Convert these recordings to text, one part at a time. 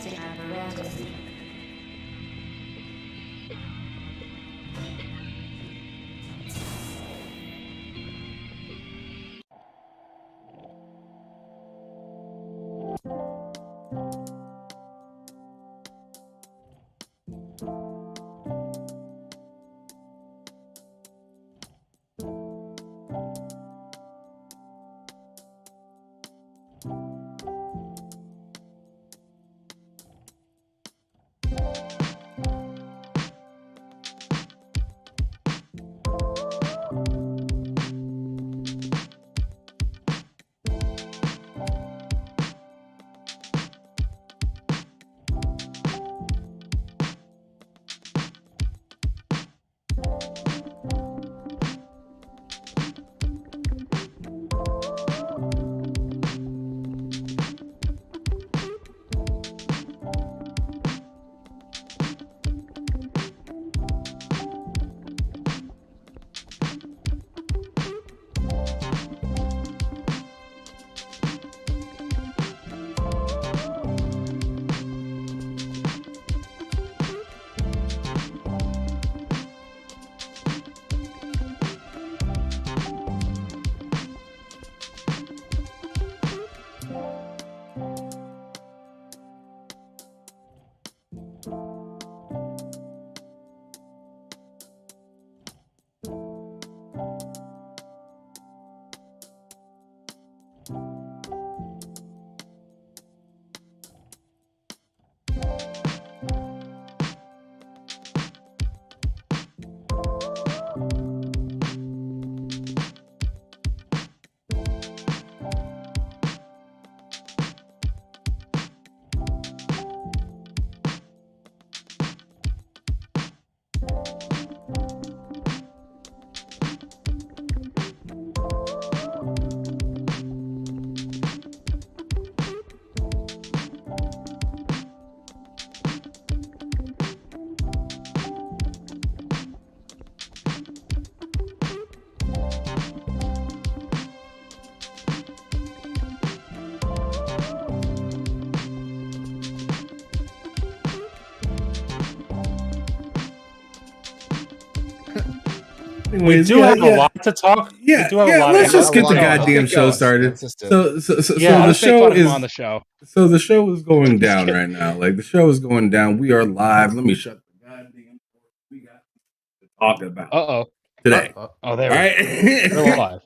diagnostic apparatus. We do have a lot to talk. Yeah, let's just get the goddamn show started. So the show is on the show. So the show is going down right now. Like the show is going down. We are live. Let me shut the goddamn door. We got to talk about today. Oh, there. All right. We're live.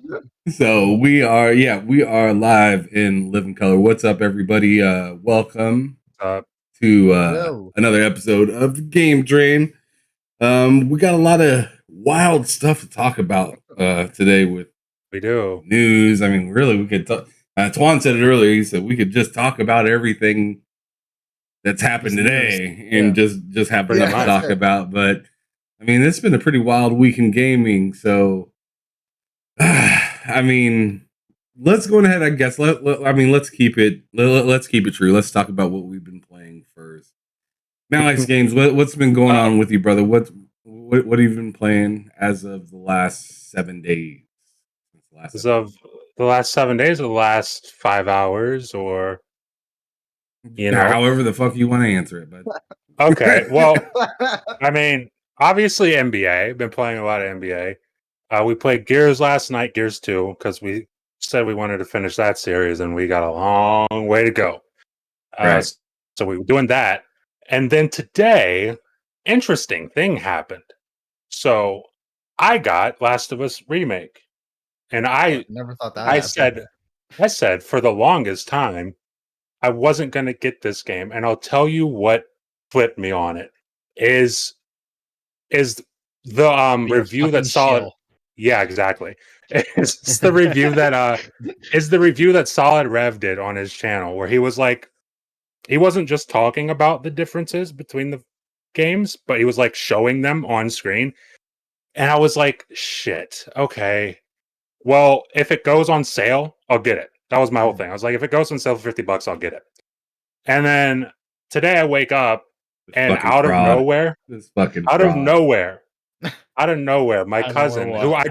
So we are live in Living Color. What's up, everybody? Welcome to another episode of Game Drain. We got a lot of wild stuff to talk about today with news. I mean, really, we could talk. Twan said it earlier. He said we could just talk about everything that's happened today and just have enough to talk about. But I mean, it's been a pretty wild week in gaming. So, I mean, let's go ahead. I guess let's keep it. Let's keep it true. Let's talk about what we've been playing first. Malax Games, what's been going on with you, brother? What have you been playing as of the last 7 days? Of the last 7 days or the last 5 hours, or however the fuck you want to answer it, but okay. Well, I mean, obviously NBA. Been playing a lot of NBA. We played Gears last night, Gears 2, because we said we wanted to finish that series, and we got a long way to go. Right. So we were doing that. And then today, interesting thing happened. So I got Last of Us Remake. And I never thought that I said for the longest time, I wasn't going to get this game. And I'll tell you what flipped me on it is the review that Solid. Chill. Yeah, exactly. It's the review that Solid Rev did on his channel, where he was like, he wasn't just talking about the differences between the games, but he was like showing them on screen. And I was like, shit, okay. Well, if it goes on sale, I'll get it. That was my whole thing. I was like, if it goes on sale for $50, I'll get it. And then today I wake up and out of nowhere, my cousin, who I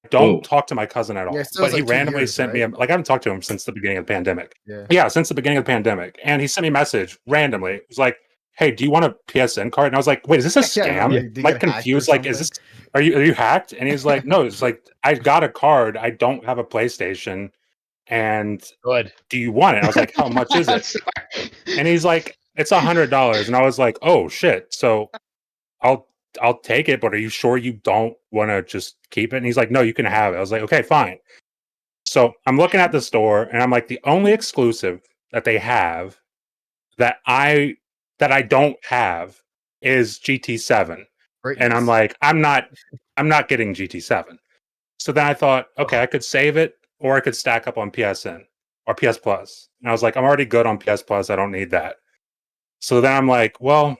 don't talk to my cousin at all. Yeah, But he like randomly years, sent right? me I haven't talked to him since the beginning of the pandemic. Yeah, since the beginning of the pandemic. And he sent me a message randomly. It was like, hey, do you want a PSN card? And I was like, wait, is this a scam? I'm like confused. Like, is this are you hacked? And he's like, no, it's like I got a card. I don't have a PlayStation. And do you want it? I was like, how much is it? And he's like, it's $100. And I was like, oh shit. So I'll take it, but are you sure you don't want to just keep it? And he's like, no, you can have it. I was like, okay, fine. So I'm looking at the store and I'm like, the only exclusive that they have that I don't have is GT7. And I'm like, I'm not getting GT7. So then I thought, okay, I could save it or I could stack up on PSN or PS Plus. And I was like, I'm already good on PS Plus. I don't need that. So then I'm like, well,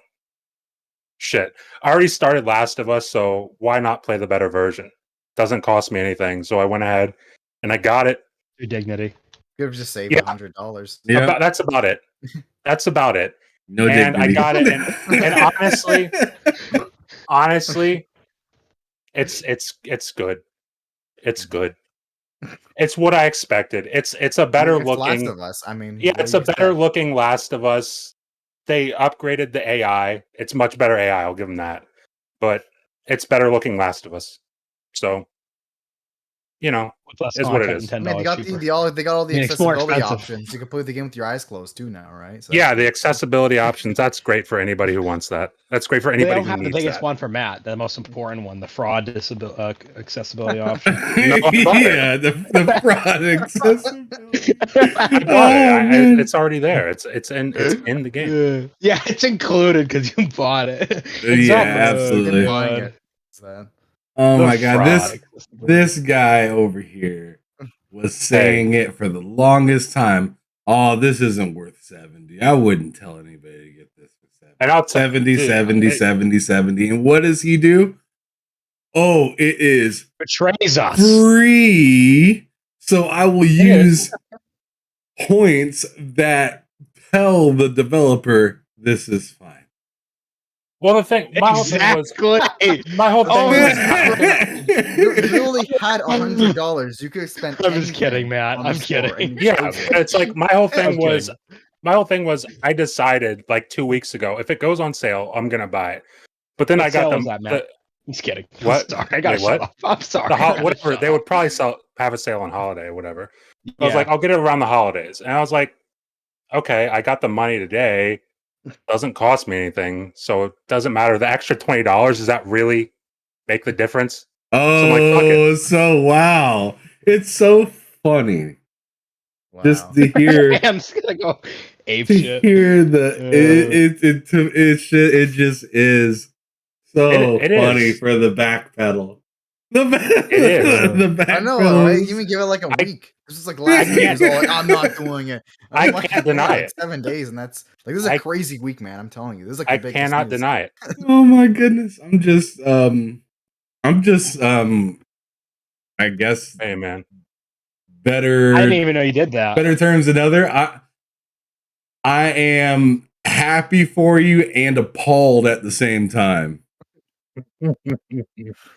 shit. I already started Last of Us, so why not play the better version? Doesn't cost me anything. So I went ahead and I got it. Your dignity. You have just saved $100. Yeah. That's about it. That's about it. No and dignity. I got it. And honestly, it's good. It's good. It's what I expected. It's a better looking Last of Us. I mean, it's a better looking Last of Us. They upgraded the AI. It's much better AI. I'll give them that. But it's better looking Last of Us. So, you know, is what it is. I mean, they got all the accessibility options. You can play the game with your eyes closed too now, right? So yeah, the accessibility options. That's great for anybody who wants that. That's great for anybody who needs that. They don't have the biggest one for Matt, the most important one, the fraud accessibility option. Yeah, the fraud accessibility. It's already there. It's in the game. Yeah, it's included because you bought it. Exactly. Yeah, absolutely. Oh my god, this guy over here was saying it for the longest time. Oh, this isn't worth 70. I wouldn't tell anybody to get this for 70. And I'll 70. And what does he do? Oh, it is betrays us. Free. So I will use points that tell the developer this is fine. Well, the thing, my whole thing was, you only had $100. You could have spent. I'm just kidding, Matt. I'm kidding. Yeah, it's like my whole thing was. I decided like 2 weeks ago, if it goes on sale, I'm gonna buy it. But then I got them. I'm just kidding. What? I'm sorry. I got shut off. I'm sorry. Whatever. They would probably have a sale on holiday or whatever. I was like, I'll get it around the holidays, and I was like, okay, I got the money today. Doesn't cost me anything, so it doesn't matter. The extra $20, does that really make the difference? So wow, it's so funny. Wow. Just to hear, I'm just gonna go ape to shit. Hear it just is so funny for the back pedal. The back I know, right? You even give it like a week. This is like last week. Like, I'm not doing it. I can't deny it. 7 days, and that's like this is a crazy week, man. I'm telling you, this is like I cannot deny it. Oh my goodness, I'm just I guess. Hey man, better. I didn't even know you did that. Better terms than other. I am happy for you and appalled at the same time.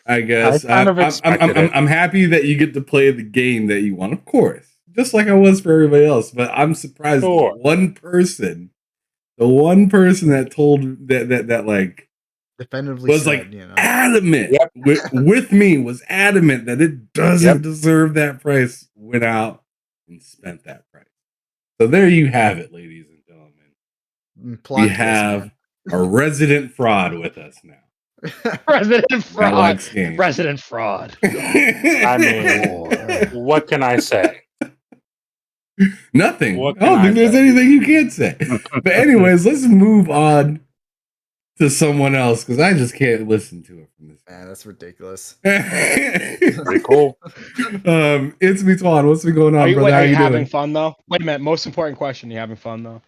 I guess I'm happy that you get to play the game that you want, of course, just like I was for everybody else. But I'm surprised the one person that told that like definitively was said, like adamant with me, was adamant that it doesn't deserve that price, went out and spent that price. So there you have it, ladies and gentlemen. We have a resident fraud with us now. Resident fraud. Resident fraud. I mean, what can I say? Nothing. I don't think there's anything you can't say. But anyways, let's move on to someone else because I just can't listen to it from this. Man, that's ridiculous. Pretty cool. It's me, Twan. What's been going on, brother? Are you having fun though? Wait a minute. Most important question: you having fun though?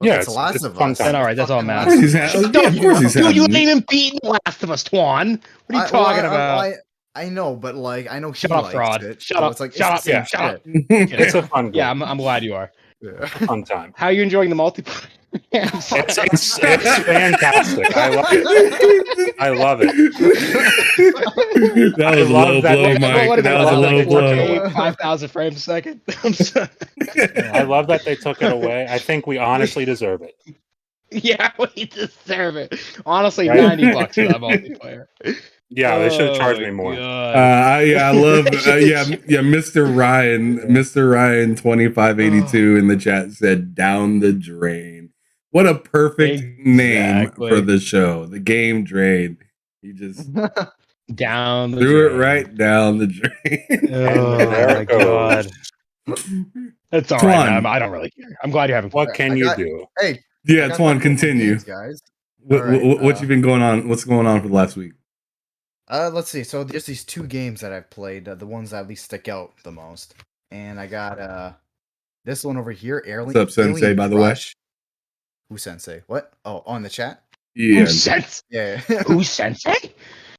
Yeah, it's Last of fun Us. time. All right, that's all matters. Of course he's Dude, you ain't even beaten The Last of Us, Twan. What are you talking about? I know, but like I know. Shut up, fraud. It, shut up. It's like, shut up. Yeah, shut up. It's a fun game. Yeah, I'm glad you are. Yeah. Fun time. How are you enjoying the multiplayer? It's fantastic. I love it. I love it. That was a low blow, Mike. That was a low blow. 5,000 frames a second. I love that they took it away. I think we honestly deserve it. Yeah, we deserve it. Honestly, right? $90 for that multiplayer. Yeah, they should have charged me more. I love Mr. Ryan 2582 in the chat said down the drain. What a perfect name for the show. The Game Drain. He just down the threw drain. It right down the drain. Oh my god. That's all right, man. I don't really care. I'm glad you're having fun. What can you do? Hey. Yeah, Twan, continue. Games, guys. What you been going on? What's going on for the last week? Let's see. So there's these 2 games that I've played, the ones that at least stick out the most. And I got this one over here, What's up, Sensei, by the way? Who Sensei? What? Oh, on the chat? Yeah. Who Sensei? Yeah. Who Sensei?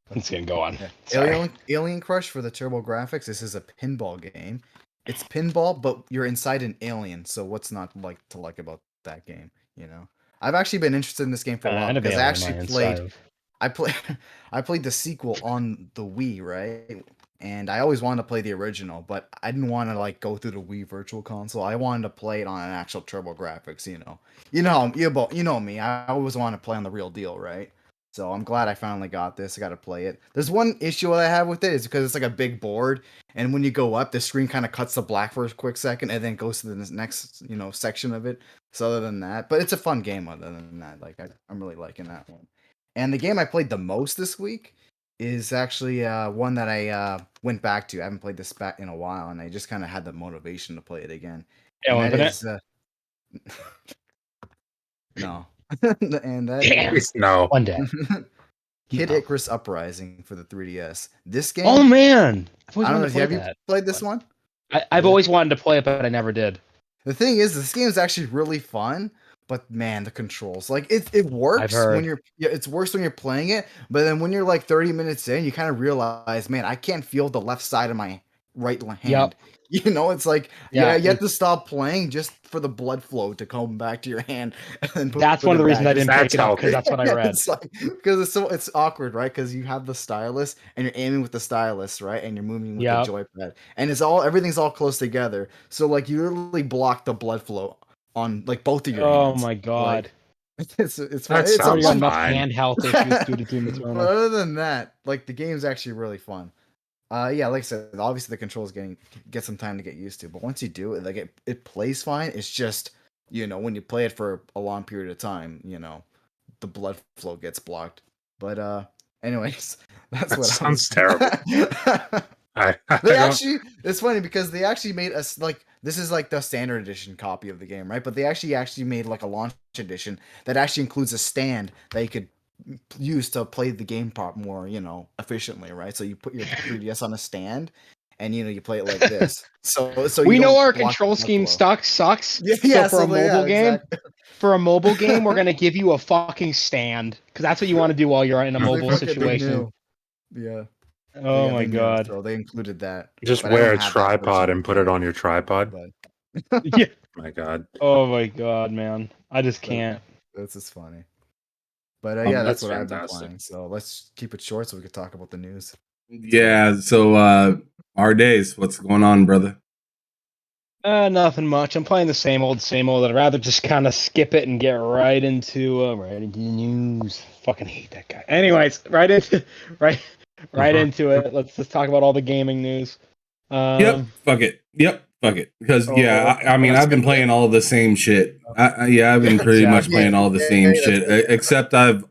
Let's go on. Yeah. Alien Crush for the Turbo Graphics. This is a pinball game. It's pinball, but you're inside an alien. So what's not to like about that game? You know, I've actually been interested in this game for a while because I actually played. I played the sequel on the Wii, right? And I always wanted to play the original, but I didn't want to go through the Wii Virtual Console. I wanted to play it on an actual Turbo Graphics. You know me. I always want to play on the real deal, right? So I'm glad I finally got this. I got to play it. There's one issue that I have with it is because it's like a big board, and when you go up, the screen kind of cuts to black for a quick second, and then goes to the next section of it. So other than that, but it's a fun game. Other than that, I'm really liking that one. And the game I played the most this week is actually one that I went back to. I haven't played this back in a while, and I just kind of had the motivation to play it again. No. And that is no. One day. Kid Icarus Uprising for the 3DS. This game. Oh man! I don't know. Have you played this one? I've always wanted to play it, but I never did. The thing is, this game is actually really fun. But man, the controls, it works when it's worse when you're playing it, but then when you're 30 minutes in, you kind of realize, man, I can't feel the left side of my right hand. Yep. It's you have to stop playing just for the blood flow to come back to your hand. And that's one of the reasons I didn't pick it up, because that's what I read. Because it's awkward, right? Because you have the stylus and you're aiming with the stylus, right? And you're moving with the joypad, and everything's all close together. So you literally block the blood flow on both of your hands. Oh my god. It's enough hand health issues due to Doom Eternal. But other than that, the game's actually really fun. Like I said, obviously the controls get some time to get used to, but once you do it, it plays fine. It's just, when you play it for a long period of time, the blood flow gets blocked. But anyways, that sounds terrible. It's funny because they actually made us this is the standard edition copy of the game, right? But they actually made a launch edition that actually includes a stand that you could use to play the game more, efficiently, right? So you put your 3DS on a stand and you play it like this. So we know our control scheme sucks. Yeah, so for a mobile game, for a mobile game, we're gonna give you a fucking stand because that's what you want to do while you're in a mobile situation. Yeah. Oh my god! So they included that. Just wear a tripod and put it on your tripod. Yeah. My god. Oh my god, man! I just can't. This is funny. But that's what I've been playing. So let's keep it short so we can talk about the news. Yeah. So our days. What's going on, brother? Nothing much. I'm playing the same old. I'd rather just kind of skip it and get right into the news. Fucking hate that guy. Anyways, right into it. Let's just talk about all the gaming news. Fuck it. Because I've been playing all the same shit. I've been pretty much playing all the same shit, except I've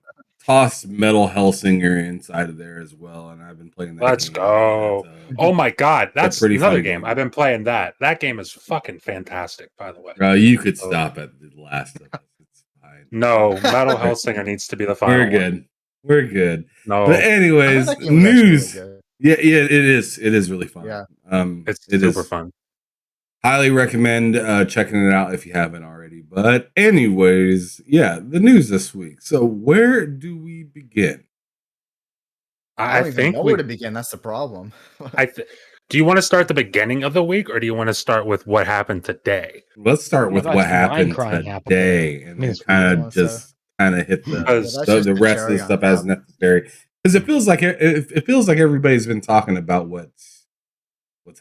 tossed Metal Hellsinger inside of there as well, and I've been playing that. Let's go! Oh my god, that's another game. I've been playing that. That game is fucking fantastic, by the way. You could stop at the last of us. It's fine. No, Metal Hellsinger needs to be the final. We're good. No, but anyways, news. Yeah, it is. It is really fun. Yeah, it's super fun. Highly recommend checking it out if you haven't already. But anyways, the news this week. So where do we begin? I don't even know where to begin. That's the problem. Do you want to start the beginning of the week, or do you want to start with what happened today? Let's start with God, what it's mine happened crying today, and then kind of hit the rest of the stuff as necessary. Because it feels like it feels like everybody's been talking about what's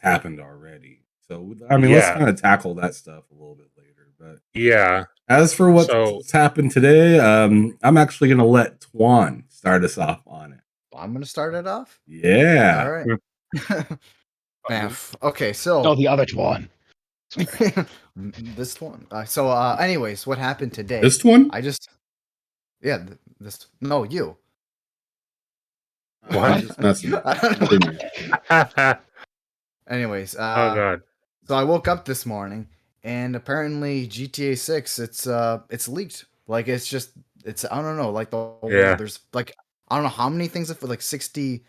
happened already. So I mean, let's kind of tackle that stuff a little bit later. But yeah, as for what's happened today, I'm actually going to let Twan start us off on it. I'm going to start it off. Yeah. All right. Man, okay, so no, the other Twan. This one. Anyways, what happened today? This one? No, you. What? Anyways, oh god. So I woke up this morning and apparently GTA 6 it's leaked. Like it's I don't know, like there's like I don't know how many things for like 60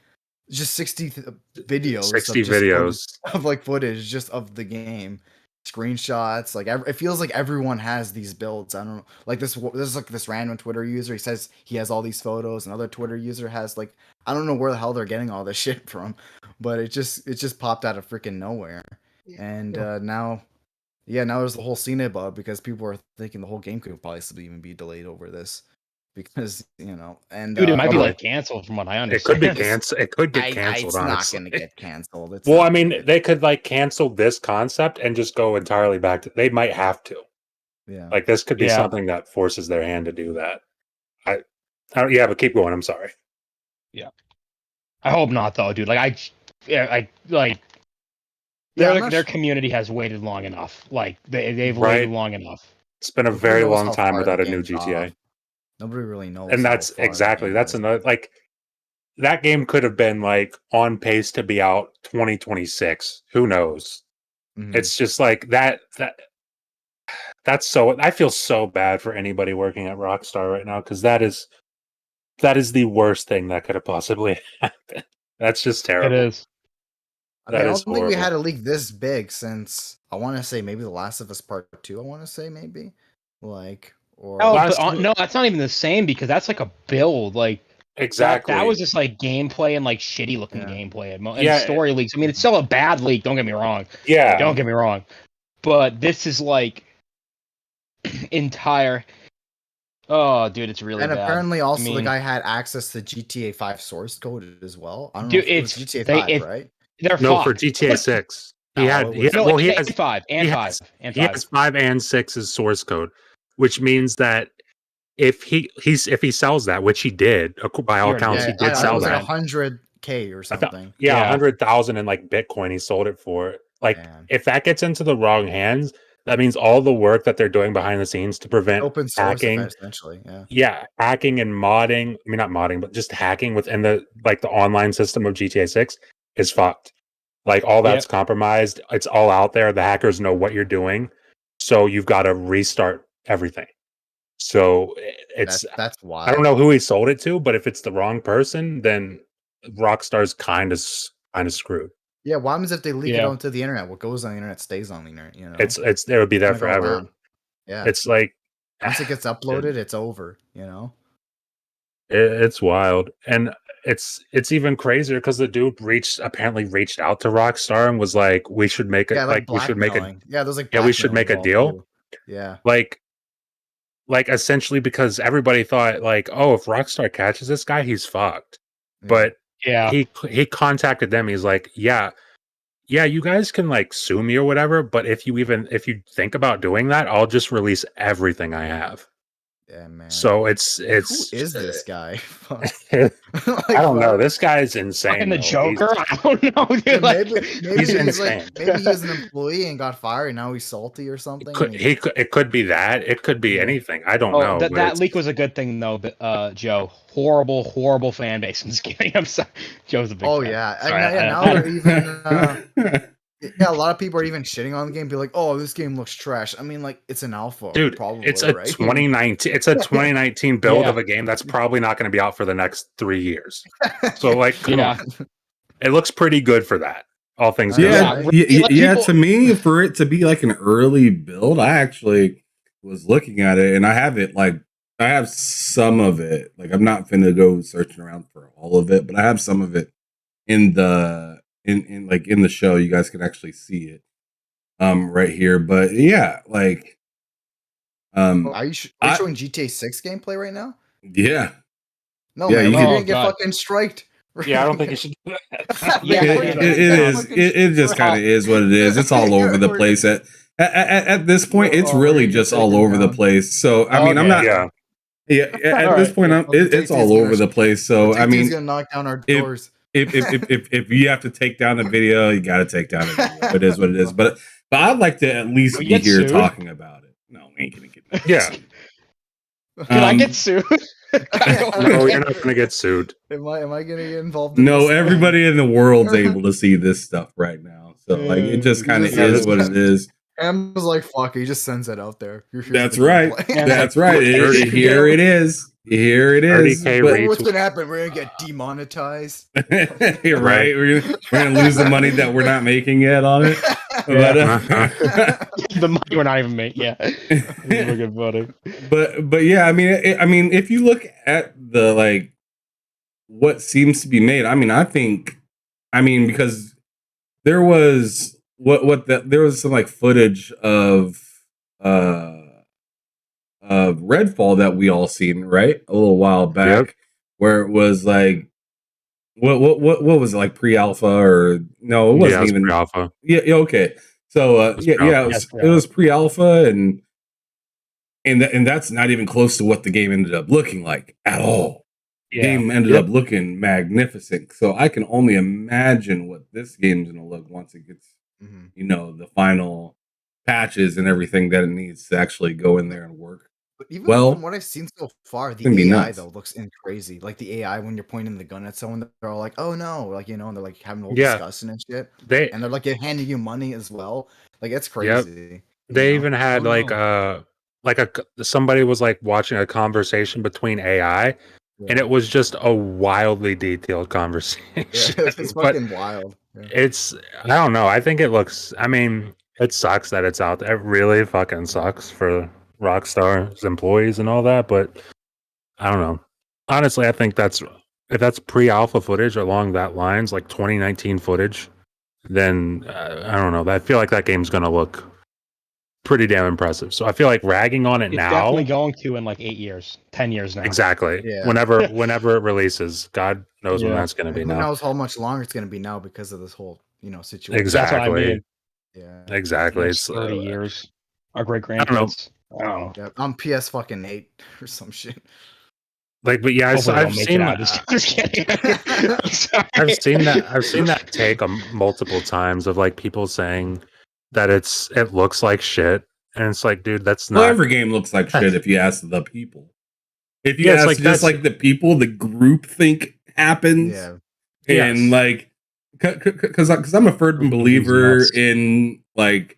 videos 60 videos of like footage just of the game, screenshots. Like it feels like everyone has these builds. I don't know, like this is like this random Twitter user, he says he has all these photos. Another Twitter user has like, I don't know where the hell they're getting all this shit from, but it just popped out of freaking nowhere. And now there's the whole Cena bug, because people are thinking the whole game could possibly even be delayed over this, because and dude, it might be like canceled from what I understand. It could be canceled. It could get canceled. It's honestly. not going to get canceled. Well, I mean, they could like cancel this concept and just go entirely back to. They might have to. Yeah. Like this could be something that forces their hand to do that. Yeah, but keep going. I'm sorry. Yeah. I hope not, though, dude. Like their community has waited long enough. Like they've waited long enough. It's been a very long time without a new GTA. Nobody really knows. And that's another, like, that game could have been like on pace to be out 2026. Who knows? Mm-hmm. It's just like that's so, I feel so bad for anybody working at Rockstar right now, because that is the worst thing that could have possibly happened. That's just terrible. It is. I don't think we had a leak this big since, I want to say, maybe The Last of Us Part 2. I want to say maybe, like, or no, that's not even the same, because that's like a build. Like exactly, that was just like gameplay and like shitty looking gameplay and story leaks. I mean, it's still a bad leak. Don't get me wrong. Yeah, don't get me wrong. But this is like entire. Oh, dude, it's really bad. Apparently, also the guy had access to GTA 5 source code as well. I don't know if it was GTA 5, right? They're for GTA 6. He has 5 and 5 and 5. He has 5 and 6's source code, which means that if he sells that, which he did, by all accounts, he did sell that. Like 100K or something. 100,000 in like Bitcoin. He sold it for. Like, if that gets into the wrong hands, that means all the work that they're doing behind the scenes to prevent open source hacking, essentially, hacking and modding. I mean, not modding, but just hacking within the online system of GTA 6 is fucked. Like, all that's compromised. It's all out there. The hackers know what you're doing, so you've got to restart everything. So that's why. I don't know who he sold it to, but if it's the wrong person, then Rockstar's kind of screwed. Yeah, what happens if they leak it onto the internet? What goes on the internet stays on the internet. It would be there forever. Yeah, it's like once it gets uploaded, it's over. It's wild, and it's even crazier because the dude apparently reached out to Rockstar and was like, "We should make it. We should make a we should make a deal." Too. Yeah, like essentially, because everybody thought like, "Oh, if Rockstar catches this guy, he's fucked." But he contacted them. He's like, yeah, you guys can like sue me or whatever, but if you think about doing that, I'll just release everything I have. Yeah, man. So it's who is this guy? I don't know. This guy's insane. Fucking the Joker? I don't know, dude. Maybe he's insane. Maybe he's an employee and got fired, and now he's salty or something. It could be that. It could be anything. I don't know. That leak was a good thing, though. Joe, horrible fan base in this game. I'm sorry, Joe's a big. Oh fan. Yeah, now they're even. Yeah, a lot of people are even shitting on the game, be like, "Oh, this game looks trash." I mean, like, it's an alpha, dude. Probably, it's a 2019. It's a 2019 build of a game that's probably not going to be out for the next 3 years. So, like, come on. It looks pretty good for that. All things considered. To me, for it to be like an early build, I actually was looking at it, and I have it. Like, I have some of it. Like, I'm not finna go searching around for all of it, but I have some of it in the in like in the show. You guys can actually see it right here. But yeah, like are you showing GTA 6 gameplay right now? Yeah. No, Yeah, man, you we're could- gonna get fucking striked. Yeah, I don't think you should do that. Yeah, it just kind of is what it is. It's all over the place at this point. It's really just all over the place. So I mean, I'm not. Yeah. At this point, it's all over the place. So I mean, he's gonna knock down our doors. If you have to take down a video, you got to take down a video. It is what it is. But I'd like to at least be here talking about it. No, we ain't gonna get that. Yeah. Can I get sued? No, you're not gonna get sued. Am I gonna get involved? No, everybody in the world's able to see this stuff right now. So like, it just kind of is what it is. Am was like, fuck it, he just sends it out there. That's right. That's right. Here it is. Here it is. What's gonna happen? We're gonna get demonetized. You're right. We're gonna lose the money that we're not making yet on it. The money we're not even making. Yeah, looking funny. But yeah, I mean, if you look at the like what seems to be made, I mean, because there was there was some like footage of Redfall that we all seen, right, a little while back, where it was like what was it, like pre-alpha or no, it wasn't even pre-alpha. Yeah, okay. So it was pre-alpha and that's not even close to what the game ended up looking like at all. The game ended up looking magnificent. So I can only imagine what this game's gonna look once it gets the final patches and everything that it needs to actually go in there and work. But even from what I've seen so far, the AI though looks crazy. Like the AI when you're pointing the gun at someone, they're all like, "Oh no!" Like and they're like having a whole discussion and shit. And they're like handing you money as well. Like it's crazy. They even had somebody was like watching a conversation between AI, and it was just a wildly detailed conversation. It's fucking wild. It's I don't know. I think it looks. I mean, it sucks that it's out there. It really fucking sucks for Rockstar's employees and all that, but I don't know. Honestly, I think if that's pre-alpha footage along that lines, like 2019 footage, then I don't know. I feel like that game's gonna look pretty damn impressive. So I feel like ragging on it now. It's definitely going to in like 8 years, 10 years now. Exactly. Yeah. Whenever it releases, God knows when that's gonna be now. Who knows how much longer it's gonna be now because of this whole situation. Exactly. That's what I mean. Yeah. Exactly. It's 30 years. Our great grandkids. I don't know. Yeah, I'm PS fucking 8 or some shit. Like, but yeah, I've seen that take multiple times of like people saying that it looks like shit, and it's like, dude, that's not. Well, every game looks like shit if you ask the people. If you ask just like the people, the group think happens. Yeah, and like, because I'm a firm believer in like.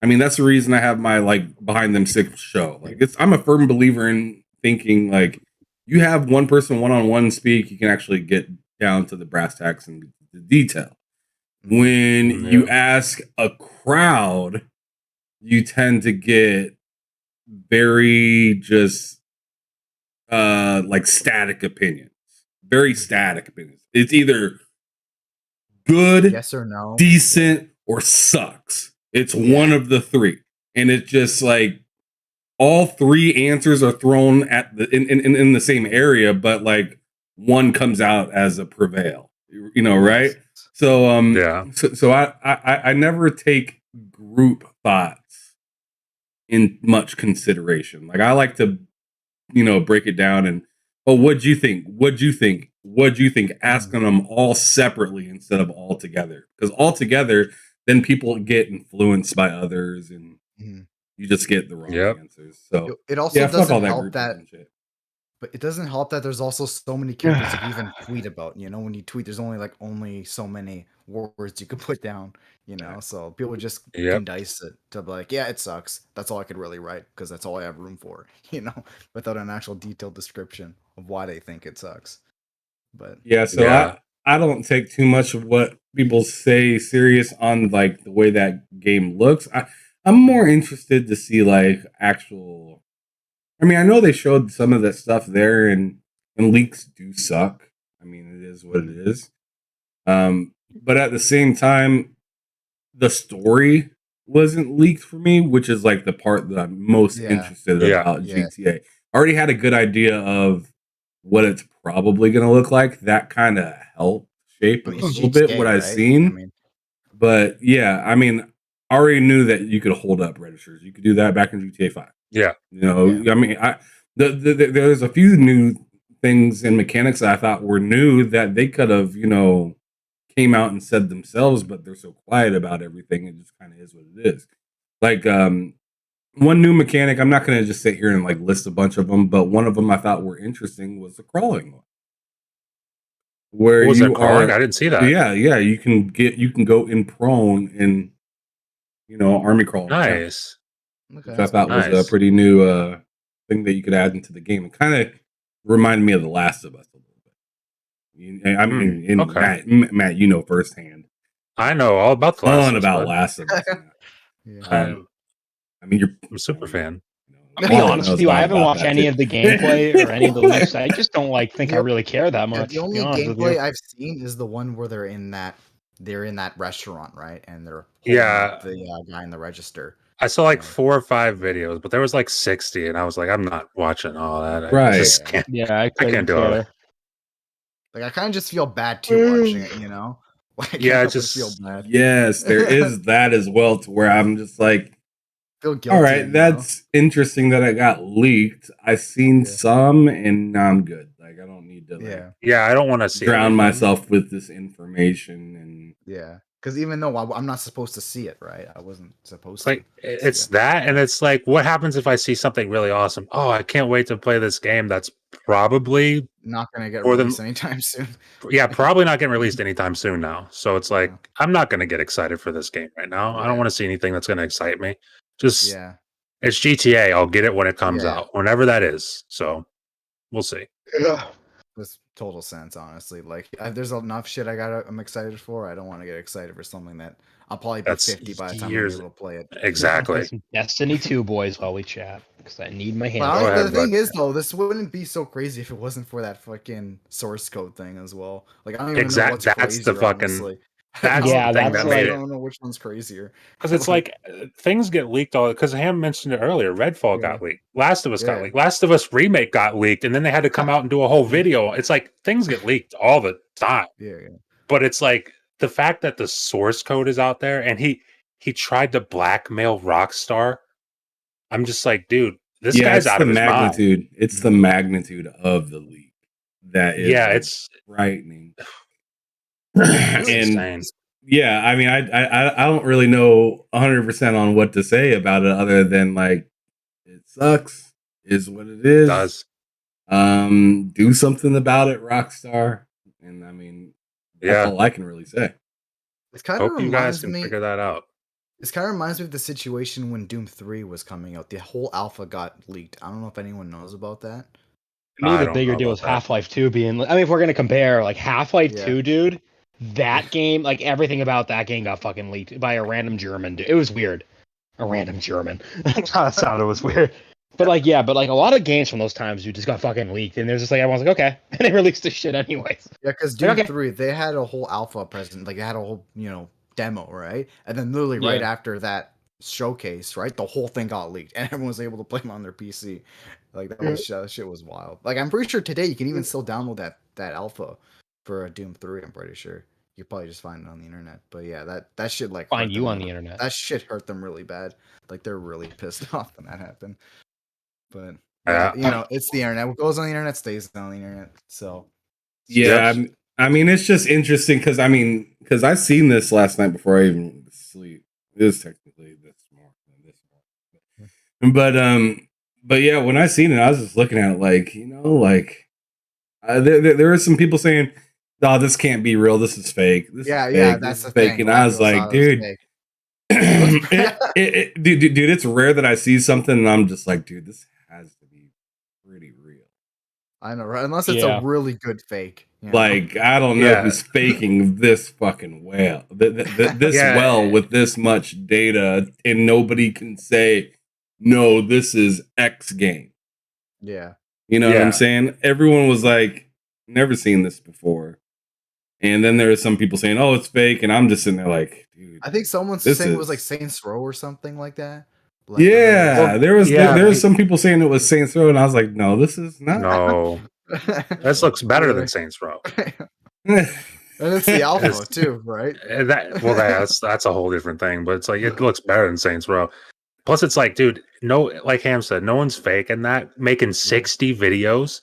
I mean, that's the reason I have my like Behind Them Six show. Like, I'm a firm believer in thinking like you have one person one-on-one speak, you can actually get down to the brass tacks and the detail. When you ask a crowd, you tend to get very just like static opinions. Very static opinions. It's either good, yes or no, decent, or sucks. It's one of the three. And it's just like all three answers are thrown at in the same area, but like one comes out as a prevail. Right? So so I never take group thoughts in much consideration. Like I like to break it down and what'd you think? What'd you think? What'd you think? Asking them all separately instead of all together. Because all together, then people get influenced by others and you just get the wrong answers. So it also doesn't help that. But it doesn't help that there's also so many characters that you even tweet about. When you tweet, there's only so many words you can put down. So people just condense it to be like, yeah, it sucks. That's all I could really write because that's all I have room for. Without an actual detailed description of why they think it sucks. But I don't take too much of what people say serious on like the way that game looks. I'm more interested to see like actual. I mean, I know they showed some of that stuff there, and leaks do suck. I mean, it is what it is. but at the same time, the story wasn't leaked for me, which is like the part that I'm most interested about GTA. I already had a good idea of what it's probably going to look like. That kind of helped shape a little bit what I've seen. I mean, but yeah, I mean, I already knew that you could hold up registers. You could do that back in GTA 5. Yeah. You know, I mean, there's a few new things and mechanics that I thought were new that they could have, you know, came out and said themselves, but they're so quiet about everything. It just kind of is what it is. Like, one new mechanic, I'm not going to just sit here and like list a bunch of them, but one of them I thought were interesting was the crawling one. Where was you that crawling? are, I didn't see that. Yeah, you can go in prone in, you know, army crawl. Nice. Which I thought was a pretty new thing that you could add into the game. It kind of reminded me of The Last of Us a little bit. I mean, okay. Matt, you know firsthand. I know all about The Last of Us. About Last of Us. I mean, I'm a super fan. I'll be honest with you, I haven't watched any of the gameplay or any of the leaks. I just don't think I really care that much. The only gameplay I've seen is the one where they're in that restaurant, right? And they're holding up the guy in the register. I saw like 4 or 5 videos, but there was like 60, and I was like, I'm not watching all that. Right. I just can't. I can't do it. Like, I kind of just feel bad too watching it, you know? Like, I just feel bad. Yes, there is that as well, to where I'm just like, feel guilty, all right, that's interesting that it got leaked. I've seen some, and now I'm good. Like, I don't need to. Like, I don't want to see drown myself with this information, and because even though I'm not supposed to see it, right? I wasn't supposed to. It's that, and it's like, what happens if I see something really awesome? Oh, I can't wait to play this game. That's probably not going to get released anytime soon. Yeah, probably not getting released anytime soon now. So it's like, I'm not going to get excited for this game right now. I don't want to see anything that's going to excite me. Just it's GTA. I'll get it when it comes out, whenever that is. So we'll see. This total sense, honestly. Like, there's enough shit I'm excited for. I don't want to get excited for something that I'll probably be 50 by the time I'm able to play it. Exactly. Destiny 2, boys, while we chat, because I need my hand. The thing is, though, this wouldn't be so crazy if it wasn't for that fucking source code thing as well. Like, I don't even know what's crazier, the fucking. Honestly. That's the thing that made it. I don't know which one's crazier. Because it's like things get leaked all. Because Ham mentioned it earlier. Redfall got leaked. Last of Us got leaked. Last of Us remake got leaked, and then they had to come out and do a whole video. It's like things get leaked all the time. But it's like the fact that the source code is out there, and he tried to blackmail Rockstar. I'm just like, dude, this guy's out of his magnitude. mind. It's the magnitude of the leak that is. It's frightening. And insane. Yeah, I mean, I don't really know 100% on what to say about it, other than like, it sucks, is what it is. It does. Do something about it, Rockstar. And I mean, that's all I can really say. It's kind of you guys can figure that out. This kind of reminds me of the situation when Doom 3 was coming out. The whole alpha got leaked. I don't know if anyone knows about that. To me, the bigger deal was Half-Life 2 being. I mean, if we're gonna compare, like Half-Life 2, dude. That game, like everything about that game got fucking leaked by a random German. It was weird. A random German. That sounded was weird. But like, a lot of games from those times, dude, just got fucking leaked. And there's just like, everyone's like, okay. And they released this shit anyways. Yeah, because Doom 3, they had a whole alpha present. Like, they had a whole, demo, right? And then literally right after that showcase, right, the whole thing got leaked. And everyone was able to play them on their PC. Like, that shit was wild. Like, I'm pretty sure today you can even still download that alpha for a Doom 3, I'm pretty sure. You could probably just find it on the internet. But yeah, that shit like find you on the internet. That shit hurt them really bad. Like, they're really pissed off when that happened. But it's the internet. What goes on the internet stays on the internet. So I mean, it's just interesting because I seen this last night before I even went to sleep. It was technically this morning. But yeah, when I seen it, I was just looking at it like, there were some people saying, "Oh, this can't be real. This is fake. This is fake. That's the fake." Thing. And I was like, dude, dude, it's rare that I see something and I'm just like, dude, this has to be pretty real. I know, right? Unless it's a really good fake. Like, I don't know who's faking this fucking well. This well with this much data, and nobody can say, no, this is X game. Yeah. You know what I'm saying? Everyone was like, never seen this before. And then there are some people saying, "Oh, it's fake," and I'm just sitting there like, dude. I think someone's saying it was like Saints Row or something like that. Like, yeah, there was some people saying it was Saints Row, and I was like, no, this is not. No, this looks better than Saints Row. And it's the alpha too, right? That's a whole different thing. But it's like it looks better than Saints Row. Plus, it's like, dude, no, like Ham said, no one's faking that. Making 60 videos.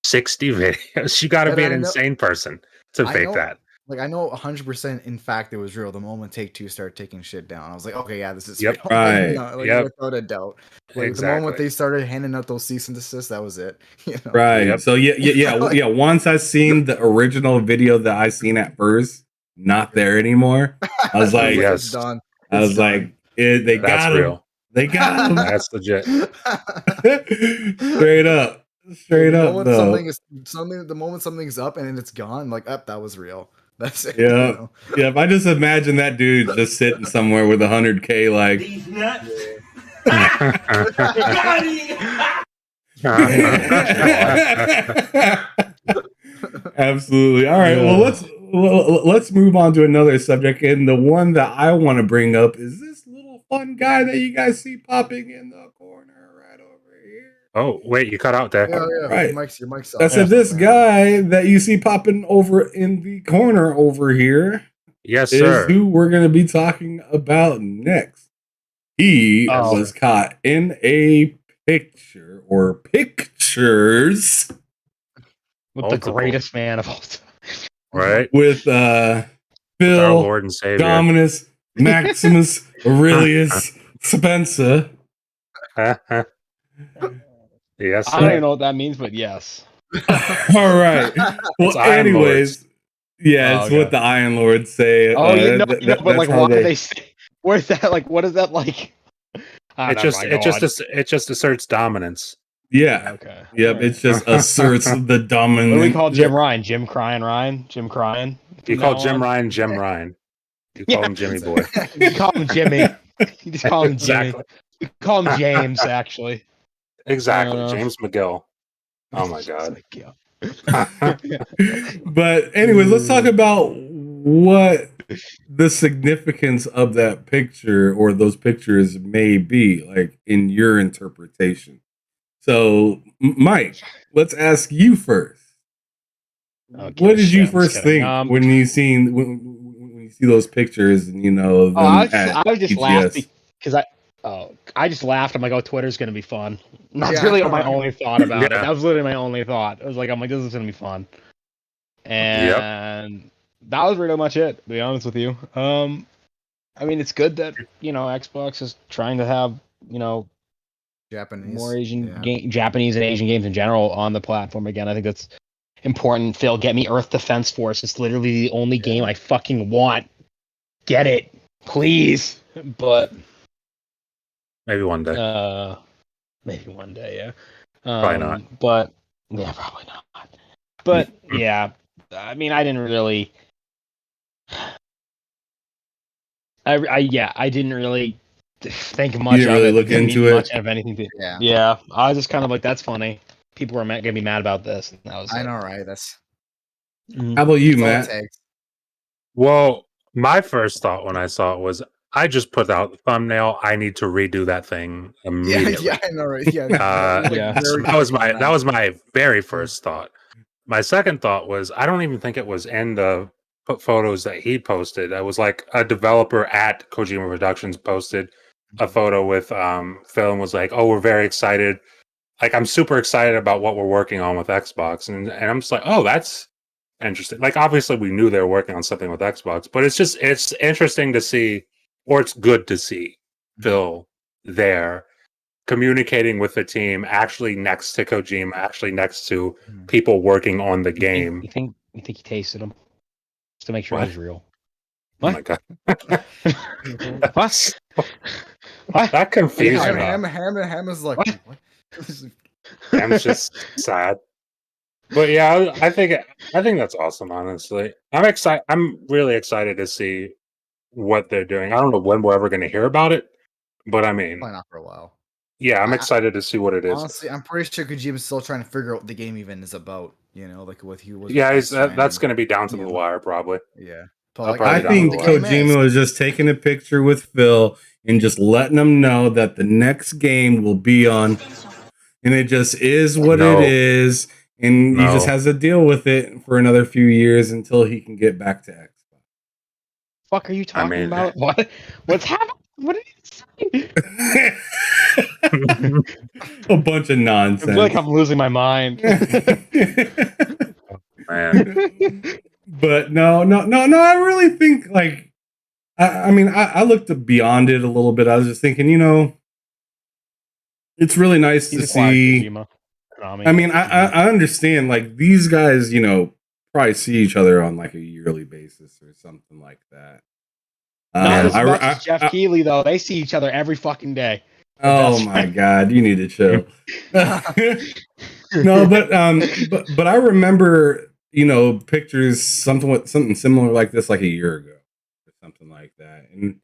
60 videos. You got to be an insane person to fake that. Like, I know 100% in fact it was real the moment Take-Two started taking shit down. I was like, okay, yeah, this is real. Right. Without a doubt. Like, the moment they started handing out those cease and desist, that was it. You know? Right. Yep. So yeah. Once I seen the original video that I seen at first, not there anymore. I was like, it's done. I was like, they got him. Real. They got him. That's legit. Straight up. The moment something's up and it's gone, like, that was real. That's it. Yeah. You know? Yeah. If I just imagine that dude just sitting somewhere with 100K, like. These nuts. Absolutely. All right. Well, let's move on to another subject, and the one that I want to bring up is this little fun guy that you guys see popping in the corner right over here. Oh, wait, you cut out there. Yeah. Right. Your mic's I said this guy that you see popping over in the corner over here. Yes, sir. Is who we're going to be talking about next. He was caught in a picture or pictures with the greatest man of all time. Right. With Phil, with our Lord and Savior. Dominus, Maximus, Aurelius, Spencer. Yes, I don't even know what that means, but yes. All right. Well, anyways, it's what the Iron Lords say. But like, why do they say? Where's that? Like, what is that like? It just asserts dominance. Yeah. Okay. Yep. It just asserts the dominance. What do we call Jim Ryan? Jim Ryan. You call Jim Ryan Jim Ryan. You call him Jimmy Boy. You call him Jimmy. You just call him Jimmy. You call him James, actually. Exactly. James McGill. Oh my god. But anyways, let's talk about what the significance of that picture or those pictures may be, like in your interpretation. So, Mike, let's ask you first. What did you first think when you see those pictures and them I was just laughing because I just laughed. I'm like, oh, Twitter's gonna be fun. That's really my only thought about it. That was literally my only thought. I was like, I'm like, this is gonna be fun, and that was pretty much it. To be honest with you, I mean, it's good that Xbox is trying to have Japanese, more Japanese and Asian games in general on the platform again. I think that's important. Phil, get me Earth Defense Force. It's literally the only game I fucking want. Get it, please. But maybe one day. Yeah. Probably not. But yeah, probably not. But yeah, I mean, I didn't really. I didn't really think much of it. Look into much of anything. Yeah. I was just kind of like, that's funny. People were gonna be mad about this. And that was I know, right? That's. How about you, Matt? Well, my first thought when I saw it was, I just put out the thumbnail. I need to redo that thing immediately. Yeah, I know, right? Yeah, that was my very first thought. My second thought was, I don't even think it was in the photos that he posted. It was like a developer at Kojima Productions posted a photo with Phil and was like, "Oh, we're very excited. Like, I'm super excited about what we're working on with Xbox," and I'm just like, "Oh, that's interesting." Like, obviously, we knew they were working on something with Xbox, but it's interesting to see. Or it's good to see Phil there communicating with the team, actually next to Kojima, actually next to people working on the game. You think he tasted them just to make sure it was real? What? Oh my god! What? That confused me. Ham is like, what? Ham's just sad. But yeah, I think that's awesome. Honestly, I'm excited. I'm really excited to see what they're doing. I don't know when we're ever going to hear about it, but I mean, probably not for a while. Yeah, I'm excited to see what it is. Honestly, I'm pretty sure Kojima's still trying to figure out what the game even is about. You know, like what he was. Yeah, With that's going to be down to the wire, probably. Yeah, but like, I think Kojima was just taking a picture with Phil and just letting him know that the next game will be on, and it just is what it is, and he just has to deal with it for another few years until he can get back to Xbox. Fuck are you talking about? What? What's happening? What did you say? A bunch of nonsense. I feel like I'm losing my mind. Man. But no. I really think like, I mean, I looked beyond it a little bit. I was just thinking, you know, it's really nice to see. I mean, I understand like these guys, you know, probably see each other on like a yearly basis or something like that. Not as much as Jeff Keighley though. They see each other every fucking day. Oh my god, you need to chill. No, but I remember, you know, pictures something similar like this like a year ago or something like that. And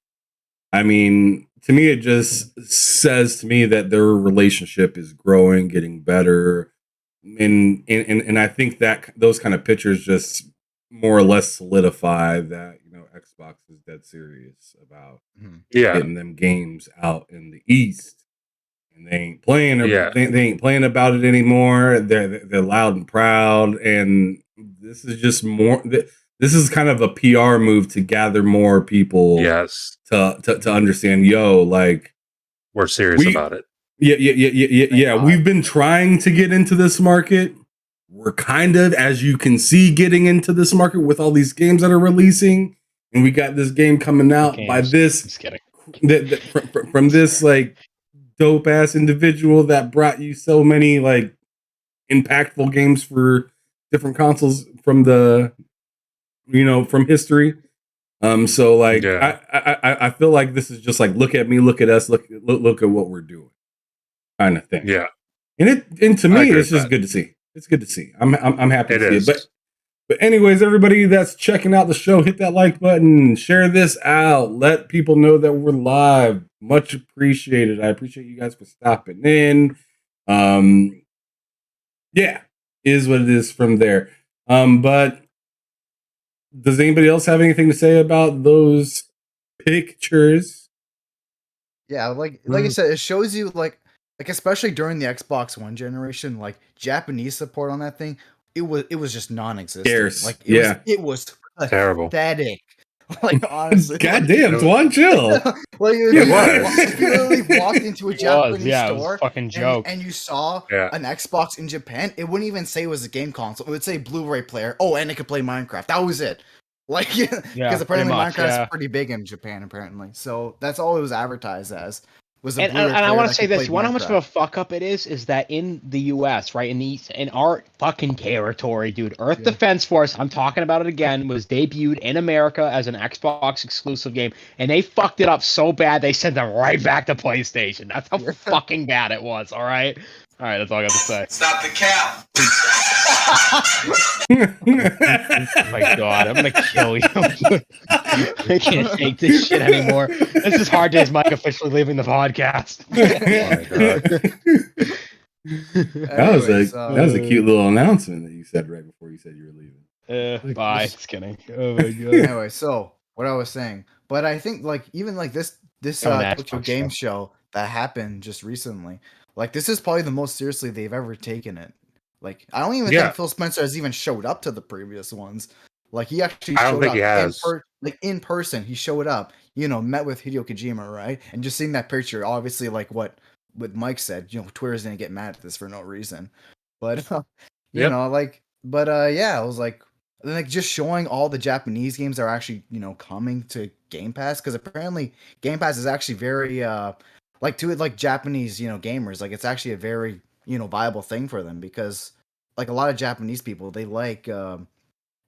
I mean, to me, it just says to me that their relationship is growing, getting better, and I think that those kind of pictures just more or less solidify that, you know, Xbox is dead serious about getting them games out in the East, and they ain't playing. They ain't playing about it anymore. They're loud and proud, and this is just more. This is kind of a PR move to gather more people. Yes. To understand, like we're serious about it. Yeah. We've been trying to get into this market. We're kind of, as you can see, getting into this market with all these games that are releasing, and we got this game coming out by this from this like dope ass individual that brought you so many like impactful games for different consoles from the, you know, from history. So like I feel like this is just like, look at me, look at us, look at what we're doing, kind of thing. Yeah, and to me, it's just good to see. It's good to see. I'm happy to see it. But anyways, everybody that's checking out the show, hit that like button, share this out, let people know that we're live. Much appreciated. I appreciate you guys for stopping in. Yeah, is what it is from there. But does anybody else have anything to say about those pictures? Yeah, like I said, it shows you like especially during the Xbox One generation, like Japanese support on that thing, it was just non-existent. Scarce. Like it was terrible, pathetic. Like honestly, goddamn, Tuan, chill. Like it was. If you literally walked into a Japanese store, it was a fucking joke, and you saw an Xbox in Japan, it wouldn't even say it was a game console. It would say Blu-ray player. Oh, and it could play Minecraft. That was it. Like, because apparently Minecraft's pretty big in Japan, apparently. So that's all it was advertised as. And I want to say this: you want how much of a fuck up it is that in the U.S., right, in our fucking territory, dude, Earth Defense Force, I'm talking about it again, was debuted in America as an Xbox exclusive game, and they fucked it up so bad they sent them right back to PlayStation. That's how fucking bad it was. All right, that's all I got to say. Stop the cap. Oh my god, I'm gonna kill you. I can't take this shit anymore. This is Hard Days Mike officially leaving the podcast. That was a cute little announcement that you said right before you said you were leaving. Bye. Just kidding. Oh my god. Anyway, so what I was saying, but I think like even like this Tokyo Game Show that happened just recently, like this is probably the most seriously they've ever taken it. Like I don't even think Phil Spencer has even showed up to the previous ones. Like he actually showed up in person. He showed up, you know, met with Hideo Kojima, right? And just seeing that picture, obviously, like what Mike said, you know, Twitter's gonna get mad at this for no reason. But you know, like, but yeah, I was like just showing all the Japanese games that are actually, you know, coming to Game Pass, because apparently Game Pass is actually very like to it like Japanese, you know, gamers, like it's actually a very, you know, viable thing for them, because like a lot of Japanese people, they like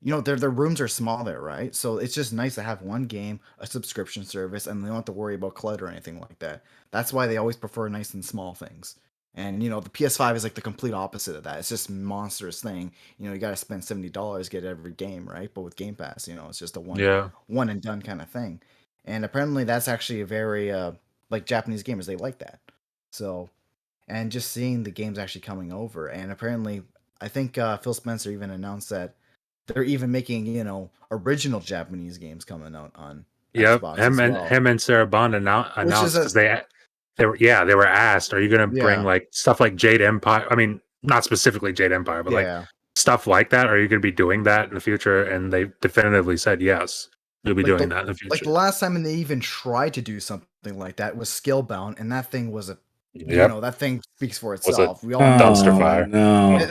you know, their rooms are small there, right? So it's just nice to have one game, a subscription service, and they don't have to worry about clutter or anything like that. That's why they always prefer nice and small things. And you know, the PS5 is like the complete opposite of that. It's just monstrous thing. You know, you got to spend $70 get every game, right? But with Game Pass, you know, it's just a one and done kind of thing. And apparently, that's actually a very like Japanese gamers, they like that. So, and just seeing the games actually coming over, and apparently, I think Phil Spencer even announced that they're even making original Japanese games coming out on Yep, Xbox as well. him and Sarah Bond Which is announced because they were asked, "Are you going to bring Yeah. like stuff like Jade Empire? I mean, not specifically Jade Empire, but like Yeah. stuff like that. Are you going to be doing that in the future?" And they definitively said yes, you'll be Like doing that in the Like future. the last time they even tried to do something like that was Scalebound, and that thing was Yep, that thing speaks for was a itself. We all know dumpster Oh, fire. no. it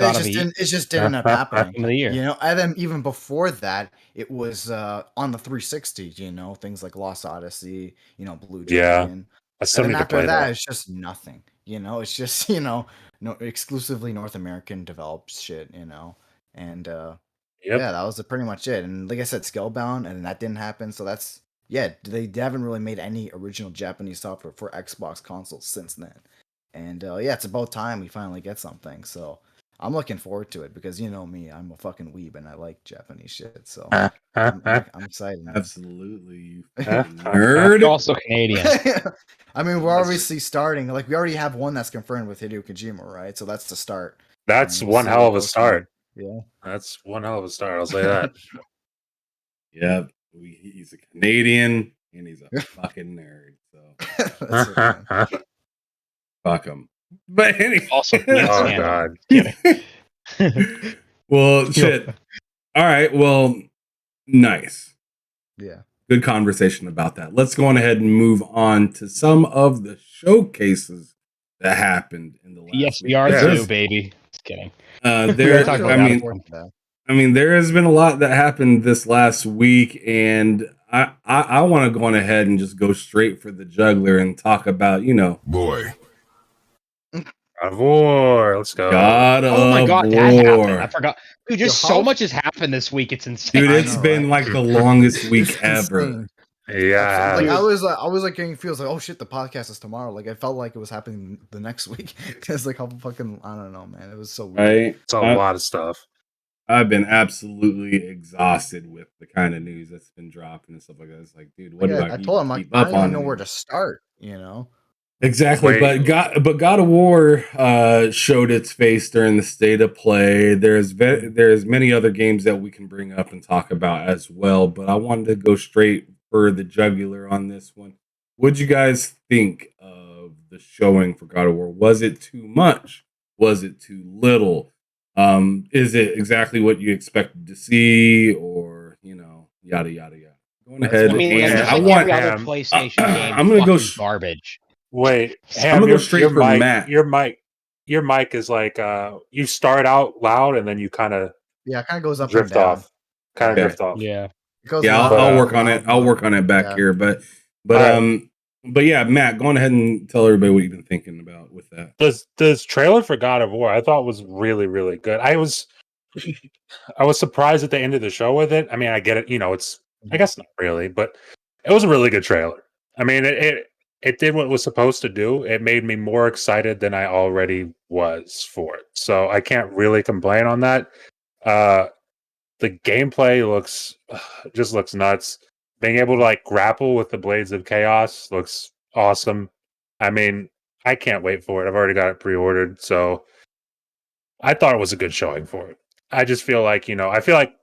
just didn't end up happening. Game of the year. And then even before that, it was on the 360. Things like Lost Odyssey, Blue Yeah, Dragon. I still And need then to after play that, that. it's just nothing. It's just no exclusively North American developed shit. And Yep. yeah, that was pretty much it. And like I said, Scalebound, and that didn't happen. So that's they haven't really made any original Japanese software for Xbox consoles since then. And yeah, it's about time we finally get something. So I'm looking forward to it because you know me, I'm a fucking weeb and I like Japanese shit. So I'm excited. Man. Absolutely, you nerd. You're also Canadian. I mean, we're obviously starting. Like we already have one that's confirmed with Hideo Kojima, right? So that's the start. That's And we'll one see hell where of it a goes from there. start. Yeah. That's one hell of a start. I'll say that. Yeah, he's a Canadian and he's a fucking nerd. So That's it, man. fuck him. But anyway, Also, Oh Canadian. God. Well, shit. All right. Well, nice. Yeah. Good conversation about that. Let's go on ahead and move on to some of the showcases that happened in the last Yes, week. we are Yeah. too, baby. Just kidding. There, talk about I God mean, of War. there has been a lot that happened this last week, and I want to go on ahead and just go straight for the juggler and talk about, Boy. God of War. Let's go. God Oh my of God, that happened. War. I forgot. Dude, just Yo, so how- much has happened this week. It's insane. Dude, I it's know, been right? like the longest week It's ever. insane. Yeah. Like Dude. I was like getting feels like, oh shit, the podcast is tomorrow. Like I felt like it was happening the next week. It's like how fucking I don't know, man. It was so weird. Right? It's a lot of stuff. I've been absolutely exhausted with the kind of news that's been dropping and stuff like that. It's like, dude, what do I told him like keep I up don't even on know where anymore? to start. Exactly, Wait. but God of War showed its face during the state of play. There's many other games that we can bring up and talk about as well, but I wanted to go straight for the jugular on this one. What'd you guys think of the showing for God of War? Was it too much? Was it too little? Is it exactly what you expected to see, or yada yada yada? Going ahead, I mean, and just I like want. every other Ham. PlayStation game, I'm gonna go fucking garbage. Wait, I'm Ham, gonna go straight for Matt. Your mic is like you start out loud and then you kind of Yeah, it kind of goes up and drift down. off. Kind of Okay. drift off. Yeah. It goes Yeah, loud, I'll work on loud, it. I'll loud. work on it back Yeah. here, but Alright. yeah, Matt, go on ahead and tell everybody what you've been thinking about with that. This trailer for God of War I thought was really, really good. I was surprised at the end of the show with it. I mean, I get it, it's I guess not really, but it was a really good trailer. I mean, it did what it was supposed to do. It made me more excited than I already was for it. So I can't really complain on that. The gameplay looks nuts. Being able to like grapple with the Blades of Chaos looks awesome. I mean, I can't wait for it. I've already got it pre-ordered, so I thought it was a good showing for it. I just feel like, I feel like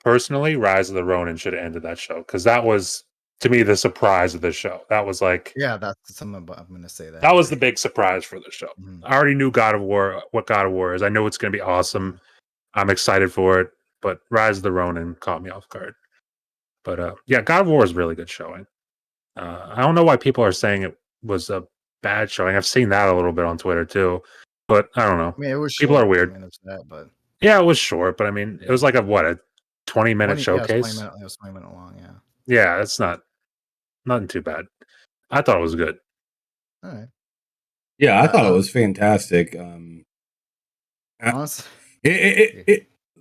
personally, Rise of the Ronin should have ended that show because that was, to me, the surprise of the show. That was like, Yeah, that's something I'm gonna say that. that was the big surprise for the show. Mhm. I already knew what God of War is. I know it's going to be awesome. I'm excited for it, but Rise of the Ronin caught me off guard. But yeah, God of War is really good showing. I don't know why people are saying it was a bad showing. I've seen that a little bit on Twitter too, but I don't know. I mean, it was People short. are weird. I mean, it was that, but Yeah, it was short, but I mean, it was like a 20-minute 20 showcase. Yeah, it was 20 minute long. Yeah. Yeah, it's nothing too bad. I thought it was good. All right. Yeah, I thought it was fantastic. Honestly,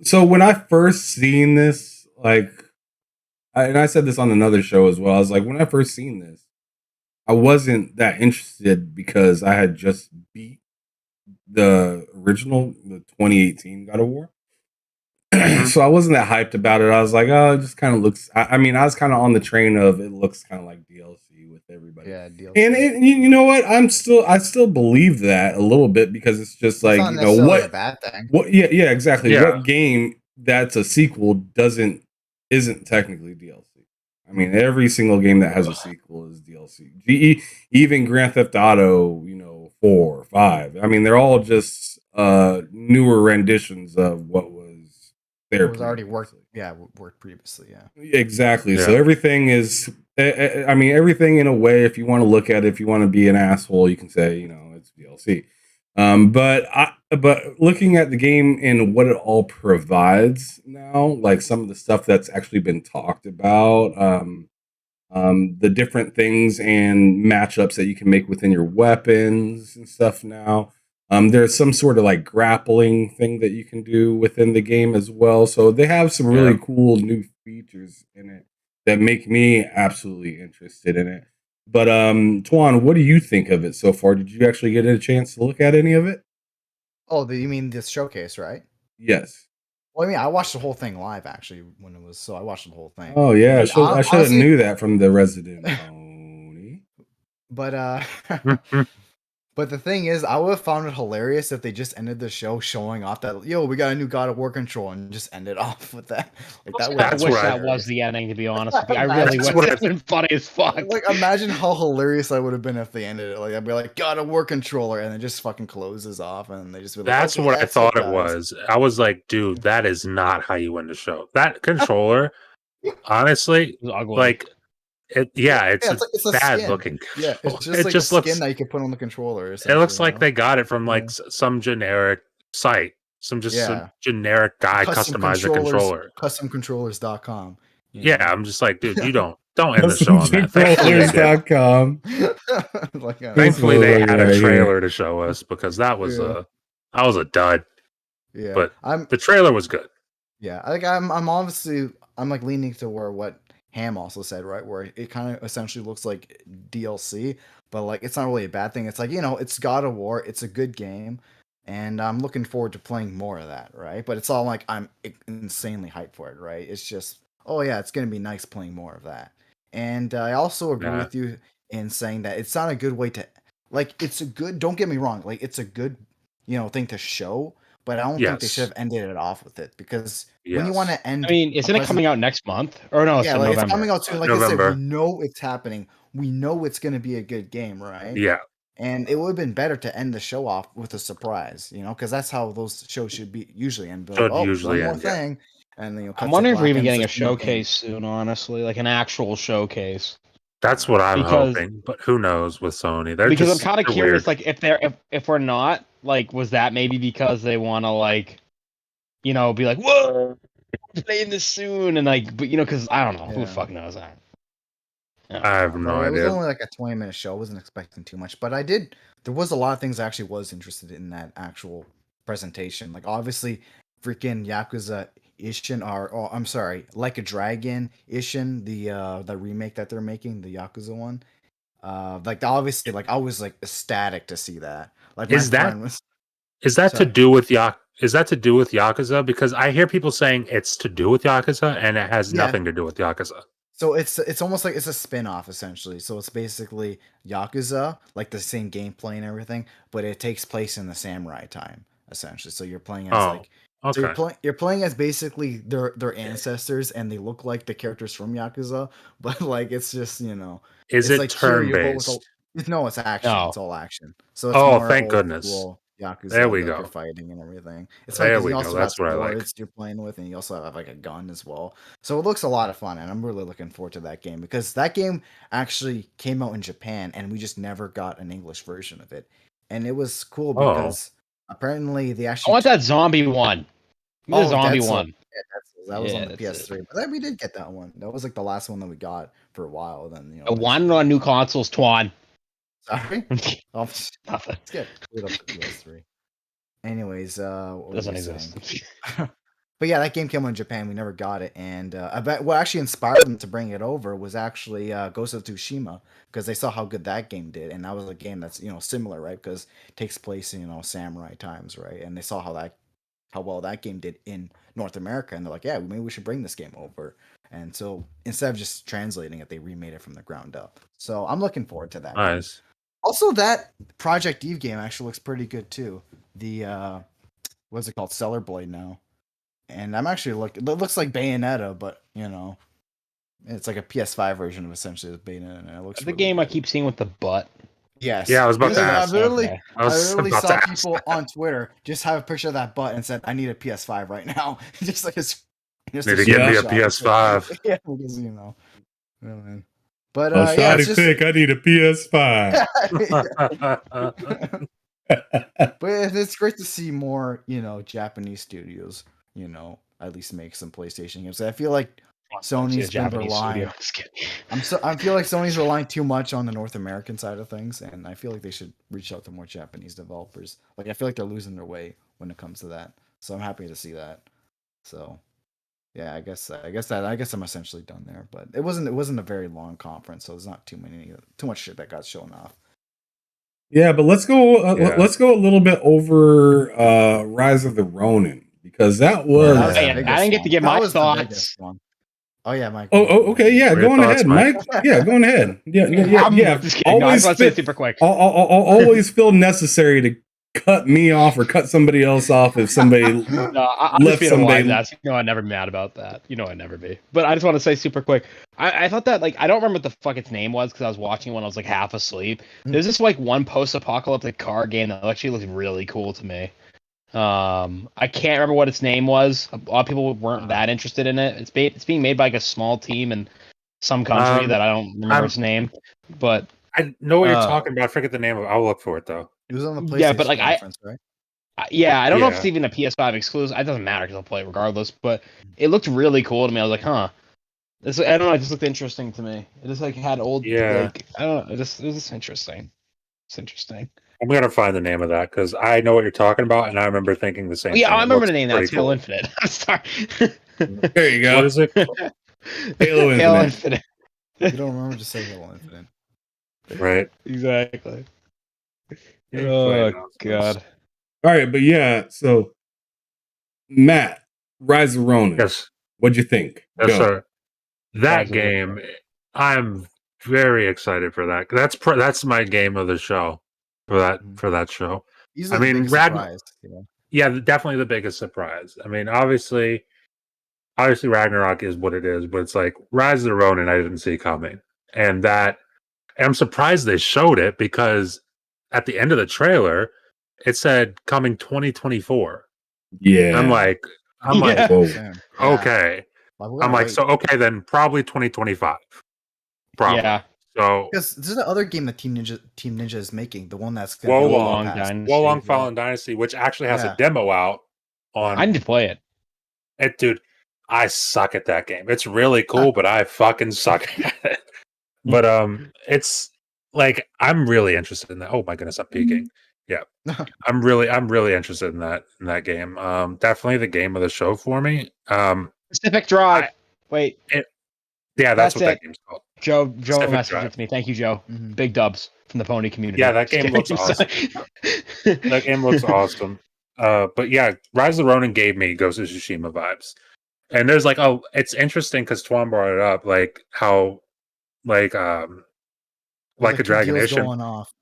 So when I first seen this, and I said this on another show as well, I was like, when I first seen this, I wasn't that interested because I had just beat the original, the 2018 God of War. So I wasn't that hyped about it. I was like, oh, it just kind of looks. I mean, I was kind of on the train of it looks kind of like DLC with everybody. Yeah, DLC. And you know what? I still believe that a little bit because it's just like, not you know, necessarily a bad thing. yeah, exactly. Yeah. What game that's a sequel isn't technically DLC? I mean, every single game that has a sequel is DLC. Even Grand Theft Auto, 4, 5. I mean, they're all just newer renditions of what was there. It was already worked previously. Yeah. Exactly. Yeah. So everything is. I mean, everything in a way. If you want to look at it, if you want to be an asshole, you can say, it's DLC. But looking at the game and what it all provides now, like some of the stuff that's actually been talked about, the different things and matchups that you can make within your weapons and stuff now. There's some sort of like grappling thing that you can do within the game as well. So they have some really cool new features in it that make me absolutely interested in it. But Tuan, what do you think of it so far? Did you actually get a chance to look at any of it? Oh, you mean this showcase, right? Yes. Well, I mean, I watched the whole thing live actually when it was, so I watched the whole thing. Oh yeah, And I should have knew that from the Resident Pony. But but the thing is, I would have found it hilarious if they just ended the show showing off that, we got a new God of War control and just ended off with that. Like that I wish that was the ending, to be honest with you. I really wish. It's been funny as fuck. Like, imagine how hilarious that would have been if they ended it. Like, I'd be like, God of War controller, and it just fucking closes off, and they just be like, that's what I thought it was. I was like, dude, that is not how you end the show. That controller, honestly, like, it's a bad skin. looking. Yeah, it's just it like just a looks, skin that you can put on the controller. It looks like they got it from like some generic site, some generic guy customized a controller. Customcontrollers.com. Yeah, I'm just like, dude, you don't end the show on that. Controllers.com. Thankfully, they had a trailer to show us because that was a dud. Yeah, but the trailer was good. Yeah, I'm like leaning to what Ham also said, right? Where it kind of essentially looks like DLC, but like it's not really a bad thing. It's like, it's God of War, it's a good game, and I'm looking forward to playing more of that, right? But it's all like I'm insanely hyped for it, right? It's just, oh yeah, it's gonna be nice playing more of that. And I also agree with you in saying that it's not a good way to, like, it's a good. Don't get me wrong, like it's a good, thing to show. But I don't think they should have ended it off with it because when you want to end, I mean, isn't it coming out next month? Or no, it's in November. It's coming out soon. Like I said, we know it's happening. We know it's going to be a good game, right? Yeah. And it would have been better to end the show off with a surprise, because that's how those shows should be usually end. Like, usually one more thing, and I'm wondering if we're even getting a showcase soon. Honestly, like an actual showcase. That's what I'm hoping, but who knows with Sony? Because I'm kind of curious, like if we're not, like, was that maybe because they want to, like, be like, whoa, playing this soon, and like, but because I don't know, who the fuck knows that. I have no idea. It was only like a 20-minute show. I wasn't expecting too much, but there was a lot of things I actually was interested in that actual presentation. Like obviously, freaking Yakuza Ishin, I'm sorry, Like a Dragon Ishin, the remake that they're making, the Yakuza one. Like obviously, like I was like ecstatic to see that. Like is that to do with Yakuza? Because I hear people saying it's to do with Yakuza, and it has nothing to do with Yakuza. So it's almost like it's a spin-off essentially. So it's basically Yakuza, like the same gameplay and everything, but it takes place in the samurai time essentially. So you're playing as so you're playing as basically their ancestors, and they look like the characters from Yakuza, but like it's just is it like turn-based? No, it's action. No. It's all action. So it's more thank goodness. Yakuza, there we go. You're fighting and everything. It's there like, we go. That's what I like. You're playing with, and you also have like a gun as well. So it looks a lot of fun, and I'm really looking forward to that game because that game actually came out in Japan, and we just never got an English version of it, and it was cool because apparently they actually. I want that zombie one. The zombie one. Yeah, that was on the PS3, but we did get that one. That was like the last one that we got for a while. Then one on new consoles, Twan. Sorry. Nothing. Let's get up to PS3. Anyways, what doesn't exist. But yeah, that game came out in Japan. We never got it, and I bet what actually inspired them to bring it over was actually Ghost of Tsushima, because they saw how good that game did, and that was a game that's similar, right? Because it takes place in samurai times, right? And they saw how how well that game did in North America, and they're like, yeah, maybe we should bring this game over. And so instead of just translating it, they remade it from the ground up. So I'm looking forward to that. Nice. Game. Also, that Project Eve game actually looks pretty good too. The what's it called, Stellar Blade now, and I'm actually looking. It looks like Bayonetta, but it's like a PS5 version of essentially the Bayonetta. And it looks The really game good. I keep seeing with the butt. Yes. Yeah, I was about to ask. I literally about saw to ask people that. on Twitter just have a picture of that butt and said, "I need a PS5 right now." Just like Need to get me a PS5. Yeah, because man. But side yeah, it's just. pick. I need a PS5. But it's great to see more, Japanese studios, at least make some PlayStation games. I feel like Sony's been relying. I feel like Sony's relying too much on the North American side of things, and I feel like they should reach out to more Japanese developers. Like I feel like they're losing their way when it comes to that. So I'm happy to see that. So yeah, I guess I'm essentially done there. But it wasn't a very long conference, so there's not too much shit that got shown off. Yeah, but let's go. Let's go a little bit over Rise of the Ronin, because that was. I didn't get to get my thoughts. Oh yeah, Mike. Oh, okay, yeah. Go on ahead, Mike. Yeah, go on ahead. Yeah. Always super quick. Always feel necessary to cut me off or cut somebody else off if somebody left somebody. I'm never mad about that. I'd never be. But I just want to say super quick. I thought that I don't remember what the fuck its name was because I was watching when I was half asleep. There's this one post-apocalyptic car game that actually looks really cool to me. I can't remember what its name was. A lot of people weren't that interested in it. It's being made by a small team in some country that I don't remember its name. But I know what you're talking about. I forget the name of it. I'll look for it though. It was on the PlayStation conference, right? I don't know if it's even a PS5 exclusive. It doesn't matter because I'll play it regardless. But it looked really cool to me. I was like, huh. I don't know. It just looked interesting to me. It just had old. I don't know. It was just interesting. It's interesting. I'm gonna find the name of that because I know what you're talking about, and I remember thinking the same. thing. I remember the name. That's Halo Infinite. I'm sorry. There you go. What is it? Halo Infinite. You don't remember? Just say Halo Infinite. Right. Exactly. Oh God. All right, but yeah. So, Matt, Rise of Ronin. Yes. What'd you think? Yes, sir. That game, I'm very excited for that. That's my game of the show for that show. I mean, yeah, definitely the biggest surprise. I mean, obviously Ragnarok is what it is, but it's like Rise of the Ronin I didn't see coming, and I'm surprised they showed it because at the end of the trailer it said coming 2024. Yeah, I'm like, okay. I'm like, so okay, then probably 2025. Probably. Yeah. So because this is the other game that Team Ninja is making, the one that's Wolong Fallen Dynasty, which actually has a demo out on. I need to play it. Dude, I suck at that game. It's really cool, but I fucking suck at it. But it's like I'm really interested in that. Oh my goodness, I'm peeking. Yeah, I'm really interested in that game. Definitely the game of the show for me. Pacific Drive. That's what that game's called. Joe messaged it to me. Thank you, Joe. Mm-hmm. Big dubs from the pony community. Yeah, that game looks awesome. That game looks awesome. But yeah, Rise of the Ronin gave me Ghost of Tsushima vibes. And there's it's interesting because Twan brought it up, how like a Dragonation going off.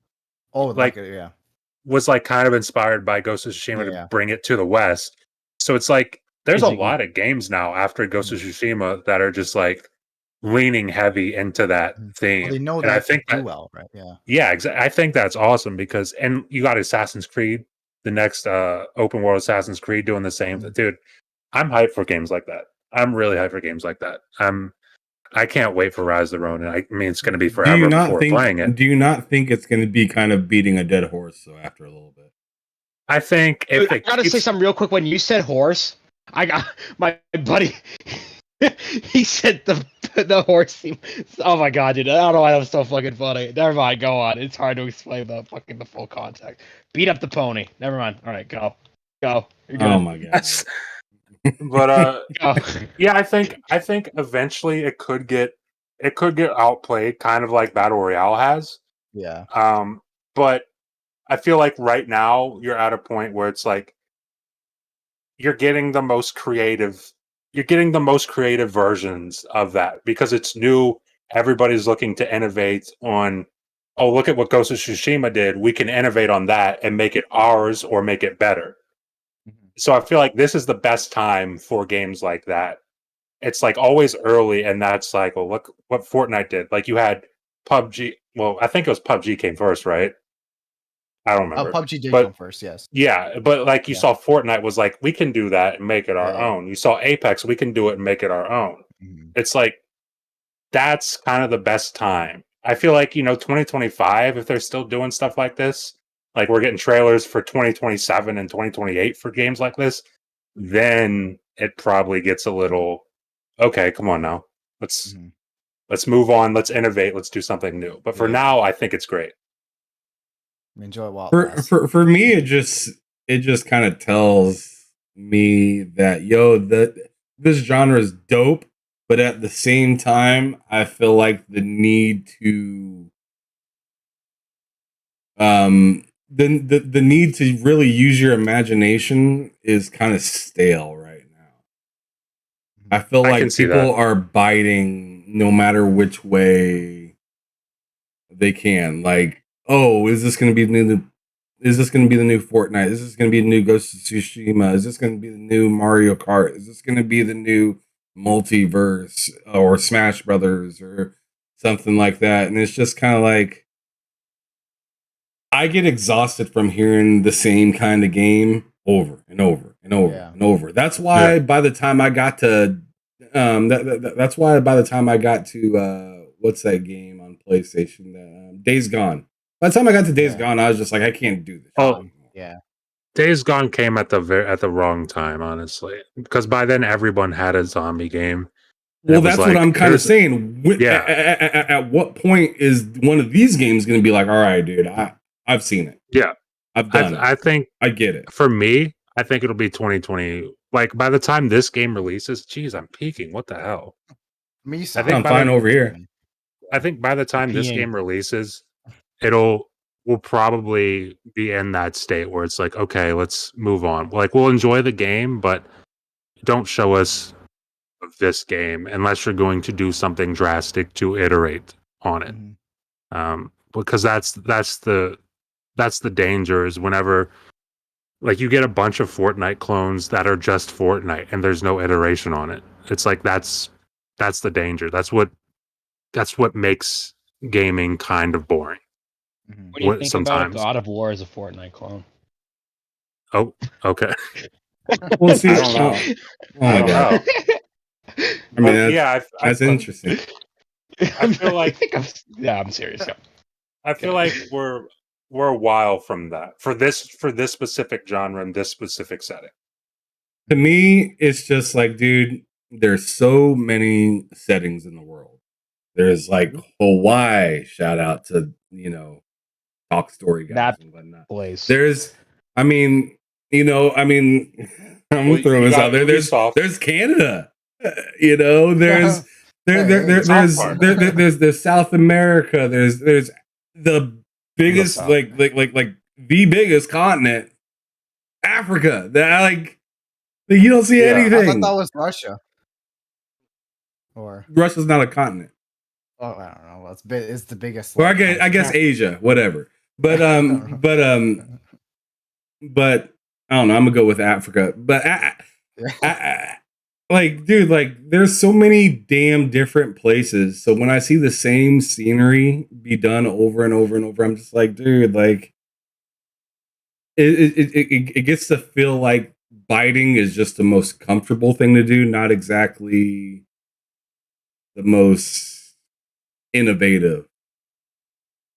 Oh, yeah. Was kind of inspired by Ghost of Tsushima to bring it to the West. So it's there's a lot of games now after Ghost of Tsushima that are just leaning heavy into that theme. Well, they know that I think do well, right? Yeah. Yeah, exactly. I think that's awesome because you got Assassin's Creed, the next open world Assassin's Creed doing the same. Dude, I'm hyped for games like that. I'm really hyped for games like that. I can't wait for Rise of the Ronin. I mean, it's going to be forever before playing it. Do you not think it's going to be kind of beating a dead horse? So after a little bit, I think I gotta say something real quick. When you said horse, I got my buddy. He said the horse theme. Oh my god, dude! I don't know why that was so fucking funny. Never mind. Go on. It's hard to explain the full context. Beat up the pony. Never mind. All right, go. You're good. Oh my god. But yeah, I think eventually it could get outplayed, kind of like Battle Royale has. Yeah. But I feel like right now you're at a point where it's you're getting the most creative. You're getting the most creative versions of that because it's new. Everybody's looking to innovate on. Oh, look at what Ghost of Tsushima did. We can innovate on that and make it ours or make it better. So I feel like this is the best time for games like that. It's like always early in that cycle. Look what Fortnite did. Like you had PUBG. Well, I think it was PUBG came first, right? I don't remember. PUBG did But come first, yes. yeah, but like you Yeah. saw Fortnite was like, we can do that and make it our Yeah. own. You saw Apex, we can do it and make it our own. Mhm. It's like that's kind of the best time. I feel like, 2025, if they're still doing stuff like this, like we're getting trailers for 2027 and 2028 for games like this, then it probably gets a little okay, come on now. Let's move on, let's innovate, let's do something new. But for now, I think it's great. Enjoy while it lasts. For me, it just kind of tells me that this genre is dope, but at the same time, I feel like the need to the need to really use your imagination is kind of stale right now. I feel like people are biting no matter which way they can. Like, oh, is this going to be the new? Is this going to be the new Fortnite? Is this going to be the new Ghost of Tsushima? Is this going to be the new Mario Kart? Is this going to be the new Multiverse or Smash Brothers or something like that? And it's just kind of like, I get exhausted from hearing the same kind of game over and over and over and over. That's why by the time I got to, that's why by the time I got to, what's that game on PlayStation? Days Gone. By the time I got to Days Gone, I was just like, I can't do this. Oh, yeah. Days Gone came at the wrong time, honestly, because by then everyone had a zombie game. Well, that's like, what I'm kind of saying. At what point is one of these games going to be like, all right, dude, I've seen it. Yeah, I've done it. I think I get it. For me, I think it'll be 2020. Like by the time this game releases, geez, I'm peaking. What the hell? I mean, I think I'm fine over here. I think by the time this game releases, we'll probably be in that state where it's like, okay, let's move on. Like we'll enjoy the game, but don't show us this game unless you're going to do something drastic to iterate on it. Because that's the danger is whenever like you get a bunch of Fortnite clones that are just Fortnite and there's no iteration on it. It's like that's the danger. That's what makes gaming kind of boring. What do you think about God of War as a Fortnite clone? Oh, okay. We'll see. I don't know. Oh my god. I mean, that's interesting. I feel like I'm serious. Yeah. I feel like we're a while from that for this specific genre and this specific setting. To me, it's just like, dude, there's so many settings in the world. There's like Hawaii. Shout out to Talk Story guys and whatnot. There's, I'm throwing this out there. There's Canada. There's South America. There's the biggest like the biggest continent, Africa. That you don't see anything. I thought that was Russia. Or Russia's not a continent. Oh, I don't know. It's the biggest. Well, I guess Asia, whatever. But I don't know. I'm gonna go with Africa. But dude, there's so many damn different places. So when I see the same scenery be done over and over and over, I'm just like, dude, it gets to feel like biting is just the most comfortable thing to do, not exactly the most innovative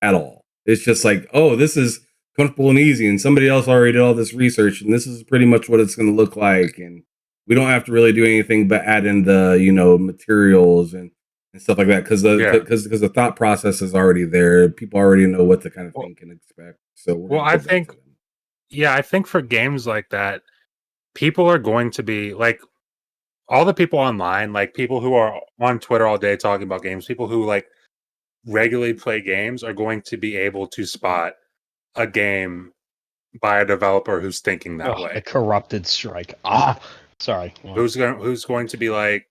at all. It's just like, oh, this is comfortable and easy, and somebody else already did all this research, and this is pretty much what it's going to look like, and we don't have to really do anything but add in the materials and stuff like that because the thought process is already there. People already know what the kind of thing can expect. So I think for games like that, people are going to be like all the people online, like people who are on Twitter all day talking about games, people who like regularly play games are going to be able to spot a game by a developer who's thinking that The way. corrupted strike. Sorry. Who's going to be like,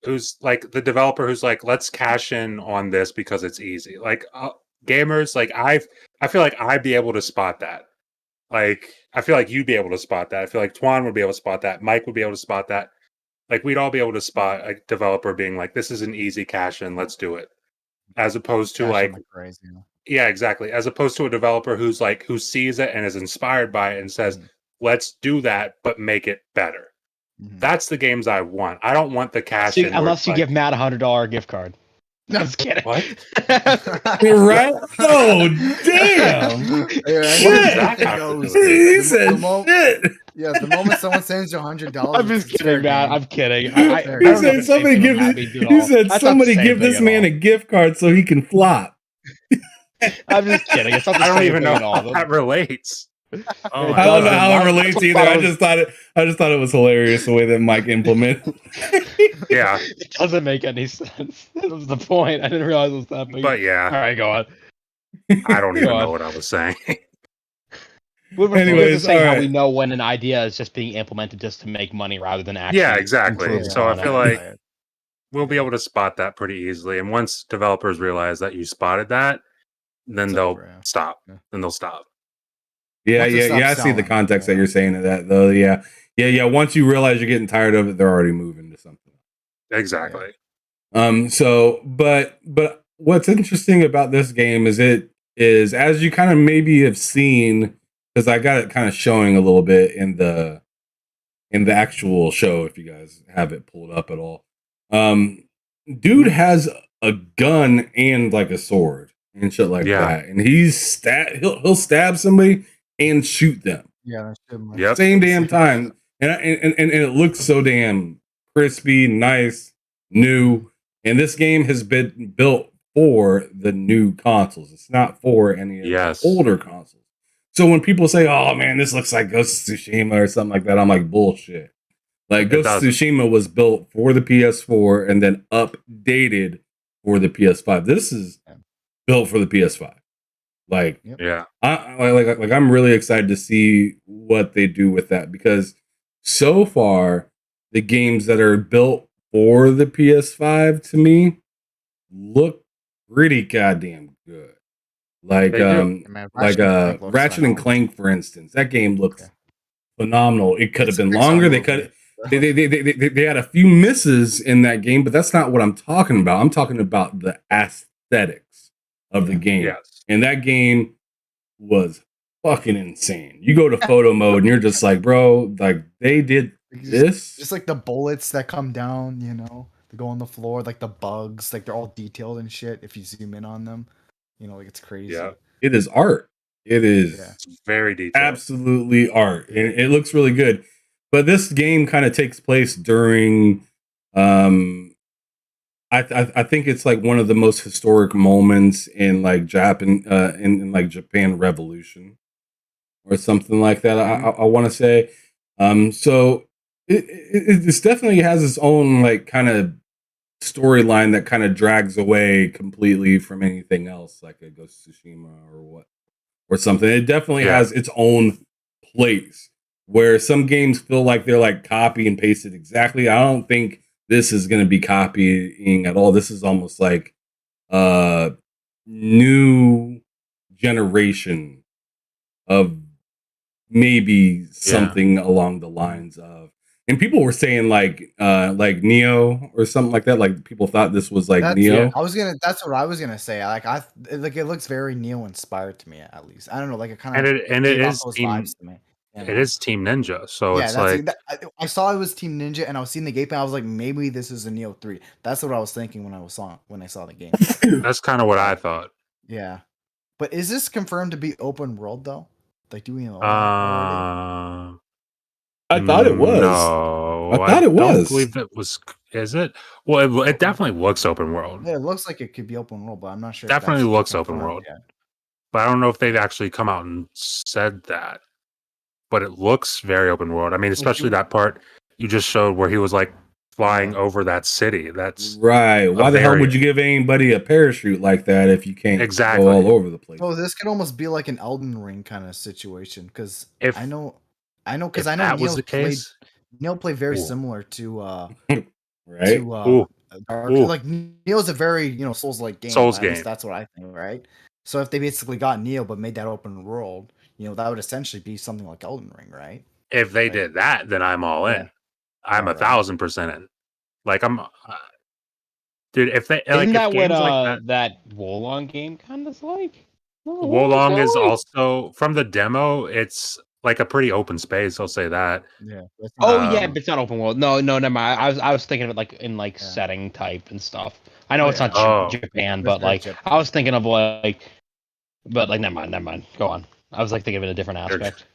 who's like the developer who's like, let's cash in on this because it's easy. Like gamers, like I feel like I'd be able to spot that. Like I feel like you'd be able to spot that. I feel like Twan would be able to spot that. Mike would be able to spot that. Like we'd all be able to spot a developer being like, this is an easy cash in, let's do it. As opposed to like crazy. Yeah, exactly. As opposed to a developer who sees it and is inspired by it and says, let's do that, but make it better. That's the games I want. I don't want the cash in. Unless you give Matt $100 gift card. No. I'm just kidding. What? You're right. Oh, damn. He said shit. Yeah, the moment someone sends you $100, I'm just kidding, Matt. I'm kidding. He said somebody give this man a gift card so he can flop. I'm just kidding. It's not the I don't same even thing know at all. how that relates. Oh, I don't know how it relates either. I just thought it was hilarious the way that Mike implemented. Yeah, it doesn't make any sense. That was the point. I didn't realize it was that big. But yeah, all right, go on. I don't even know what I was saying. Anyways, saying all how right. we know when an idea is just being implemented just to make money rather than actually. Yeah, exactly. So I feel like it. we'll be able to spot that pretty easily. And once developers realize that you spotted that, then they'll stop. Yeah. Then they'll stop. Yeah. Once it stops I see the selling, context that you're saying of that, though. Yeah. Once you realize you're getting tired of it, they're already moving to something. Exactly. So, but what's interesting about this game is as you kind of maybe have seen, because I got it kind of showing a little bit in the actual show, if you guys have it pulled up at all. Dude has a gun and like a sword and shit like that, and he'll stab somebody and shoot them. Yeah, Yep. Same damn time, and it looks so damn crispy, nice, new. And this game has been built for the new consoles. It's not for any of the older consoles. So when people say, "Oh man, this looks like Ghost of Tsushima" or something like that, I'm like, bullshit. Like Ghost of Tsushima was built for the PS4 and then updated for the PS5. This is built for the PS5. Like, I'm really excited to see what they do with that, because so far the games that are built for the PS5 to me look pretty goddamn good. Like Ratchet and Clank, for instance, that game looks phenomenal. It could have been longer. They had a few misses in that game, but that's not what I'm talking about. I'm talking about the aesthetics of the game. Yes. And that game was fucking insane. You go to photo mode and you're just like, bro, like they did this. Just like the bullets that come down, they go on the floor, like the bugs, like they're all detailed and shit. If you zoom in on them, like it's crazy. Yeah, it is art. It is it's very detailed. Absolutely art. And it looks really good. But this game kind of takes place during I think it's like one of the most historic moments in like Japan in like Japan Revolution or something like that. I want to say. So it definitely has its own like kind of storyline that kind of drags away completely from anything else, like a Ghost of Tsushima or something. It definitely has its own place where some games feel like they're like copy and pasted exactly. I don't think this is going to be copying at all. This is almost like new generation of maybe something along the lines of. And people were saying like Neo or something like that. Like people thought this was like Neo. Yeah. That's what I was gonna say. Like it looks very Neo inspired to me, at least. I don't know, like it kind of and it is those team, vibes to me. It is Team Ninja, so it's like I saw it was Team Ninja, and I was seeing the gameplay. I was like, maybe this is a Neo 3. That's what I was thinking when I saw the game. That's kind of what I thought. Yeah, but is this confirmed to be open world though? Like, do we know? I thought it was. No, I thought it was. I don't believe it was. Is it? Well, it definitely looks open world. Yeah, it looks like it could be open world, but I'm not sure. Definitely looks open world. Yet. But I don't know if they've actually come out and said that. But it looks very open world. I mean, especially that part you just showed where he was like flying over that city. That's right. Why the hell would you give anybody a parachute like that if you can't go all over the place? So this could almost be like an Elden Ring kind of situation because I know Neil played very similar to right. Like Neil's a very Souls-like game. Souls At game. least that's what I think, right? So if they basically got Neo but made that open world, that would essentially be something like Elden Ring, right? If they did that, then I'm all in. I'm 1,000% in. Like dude. If they isn't that games what that Wolong game kind of like? Wolong is also from the demo. It's like a pretty open space. I'll say that. Yeah. Yeah, but it's not open world. No, never mind. I was thinking of it like in setting type and stuff. I know it's not Japan, but like I was thinking of but never mind. Go on. I was like thinking of it in a different aspect.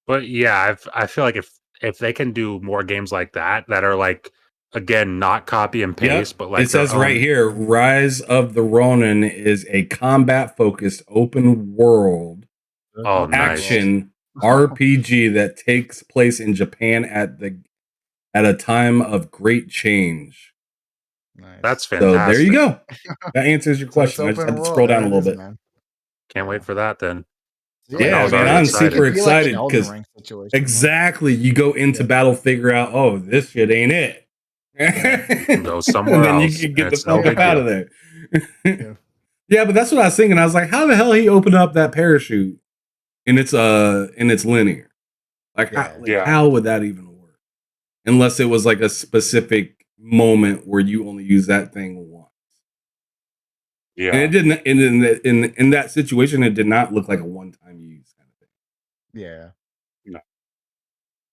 But yeah, I feel like if they can do more games like that are like again not copy and paste, but like it says right here, Rise of the Ronin is a combat focused open world action RPG that takes place in Japan at a time of great change. Nice. That's fantastic. So there you go. That answers your question. I just had to scroll down a little bit. Can't wait for that then. Yeah, man, I'm super excited because exactly you go into battle, figure out, oh, this shit ain't it. Go somewhere and then else. You can get the fuck up out of there. Yeah, but that's what I was thinking. I was like, how the hell he opened up that parachute and it's linear? Like, how would that even work? Unless it was like a specific moment where you only use that thing once. Yeah, and it didn't. In that situation, it did not look like a one-time use kind of thing. Yeah. No.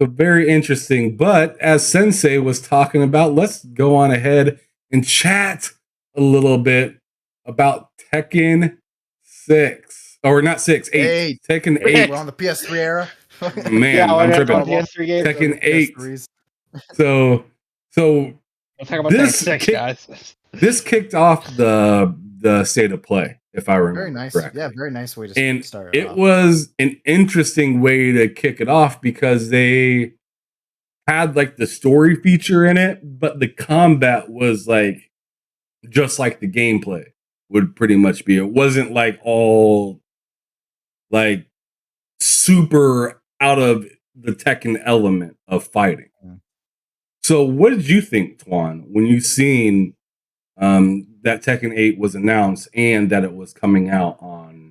So very interesting. But as Sensei was talking about, let's go on ahead and chat a little bit about Tekken 6. Or not 6, 8. Tekken 8. We're on the PS3 era. Man, I'm tripping. Tekken 8. So let's talk about this 6, guys. This kicked off the state of play, if I remember. Very nice. Correctly. Yeah, very nice way to start it off. Was an interesting way to kick it off because they had like the story feature in it, but the combat was like just like the gameplay would pretty much be. It wasn't like all like super out of the Tekken element of fighting. So what did you think, Twan, when you seen that Tekken 8 was announced and that it was coming out on,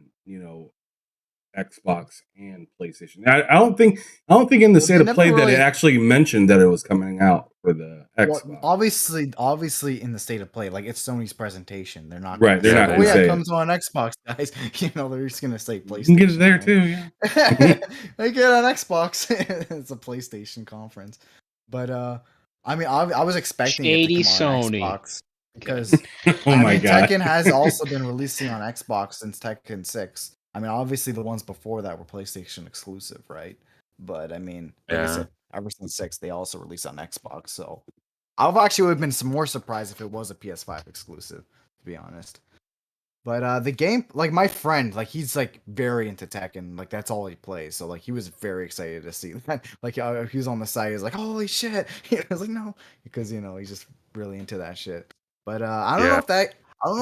Xbox and PlayStation? I don't think in the state of play that it actually mentioned that it was coming out for the Xbox. Well, obviously in the state of play, like it's Sony's presentation. They're not right. They're not going to say it comes on Xbox, guys. They're just going to say PlayStation. You can get it there too. Yeah. They get it on Xbox. It's a PlayStation conference, but I mean, I was expecting Shady it to come on Sony. Xbox because God. Tekken has also been releasing on Xbox since Tekken 6. I mean, obviously the ones before that were PlayStation exclusive, right? But I mean, like I said, ever since 6, they also released on Xbox. So I've actually would have been some more surprised if it was a PS5 exclusive, to be honest. But the game, like my friend, like he's like very into Tekken, like that's all he plays. So like he was very excited to see that. Like he was on the side, he was like, "Holy shit!" I was like, "No," because he's just really into that shit. But I don't know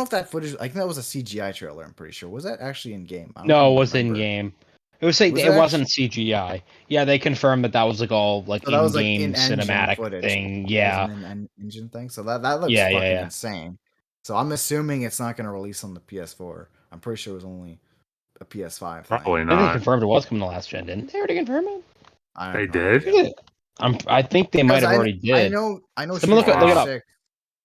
if that footage. I think that was a CGI trailer. I'm pretty sure. Was that actually in game? No, it was in game. It was like it wasn't CGI. Yeah, they confirmed that was like all like in game cinematic footage. thing. Yeah, an engine thing. So that looks fucking insane. So I'm assuming it's not going to release on the PS4. I'm pretty sure it was only a PS5 Probably thing. not. I think they confirmed it was coming to last gen. Didn't they already confirm it? They did. I think they might have already did. I know. Look it up.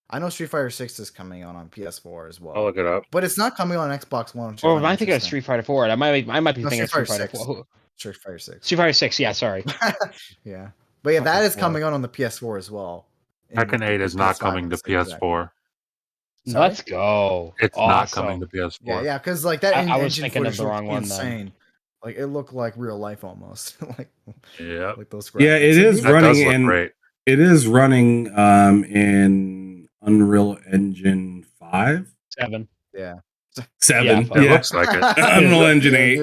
I know Street Fighter 6 is coming out on PS4 as well. I'll look it up. But it's not coming on Xbox One. Or I think it was Street Fighter 4. I might be thinking of Street Fighter 4. Street Fighter 6. Street Fighter 6. Yeah, sorry. Yeah, but yeah, that is coming out on the PS4 as well. Tekken 8 is not coming to PS4. Let's go. It's not coming to PS4. Yeah, because like that I was thinking of the wrong one. Insane. Like it looked like real life almost. like those graphics. Yeah, it is running and it is running in Unreal Engine 5? 7. Yeah. 7. Yeah. It looks like it. Unreal Engine 8.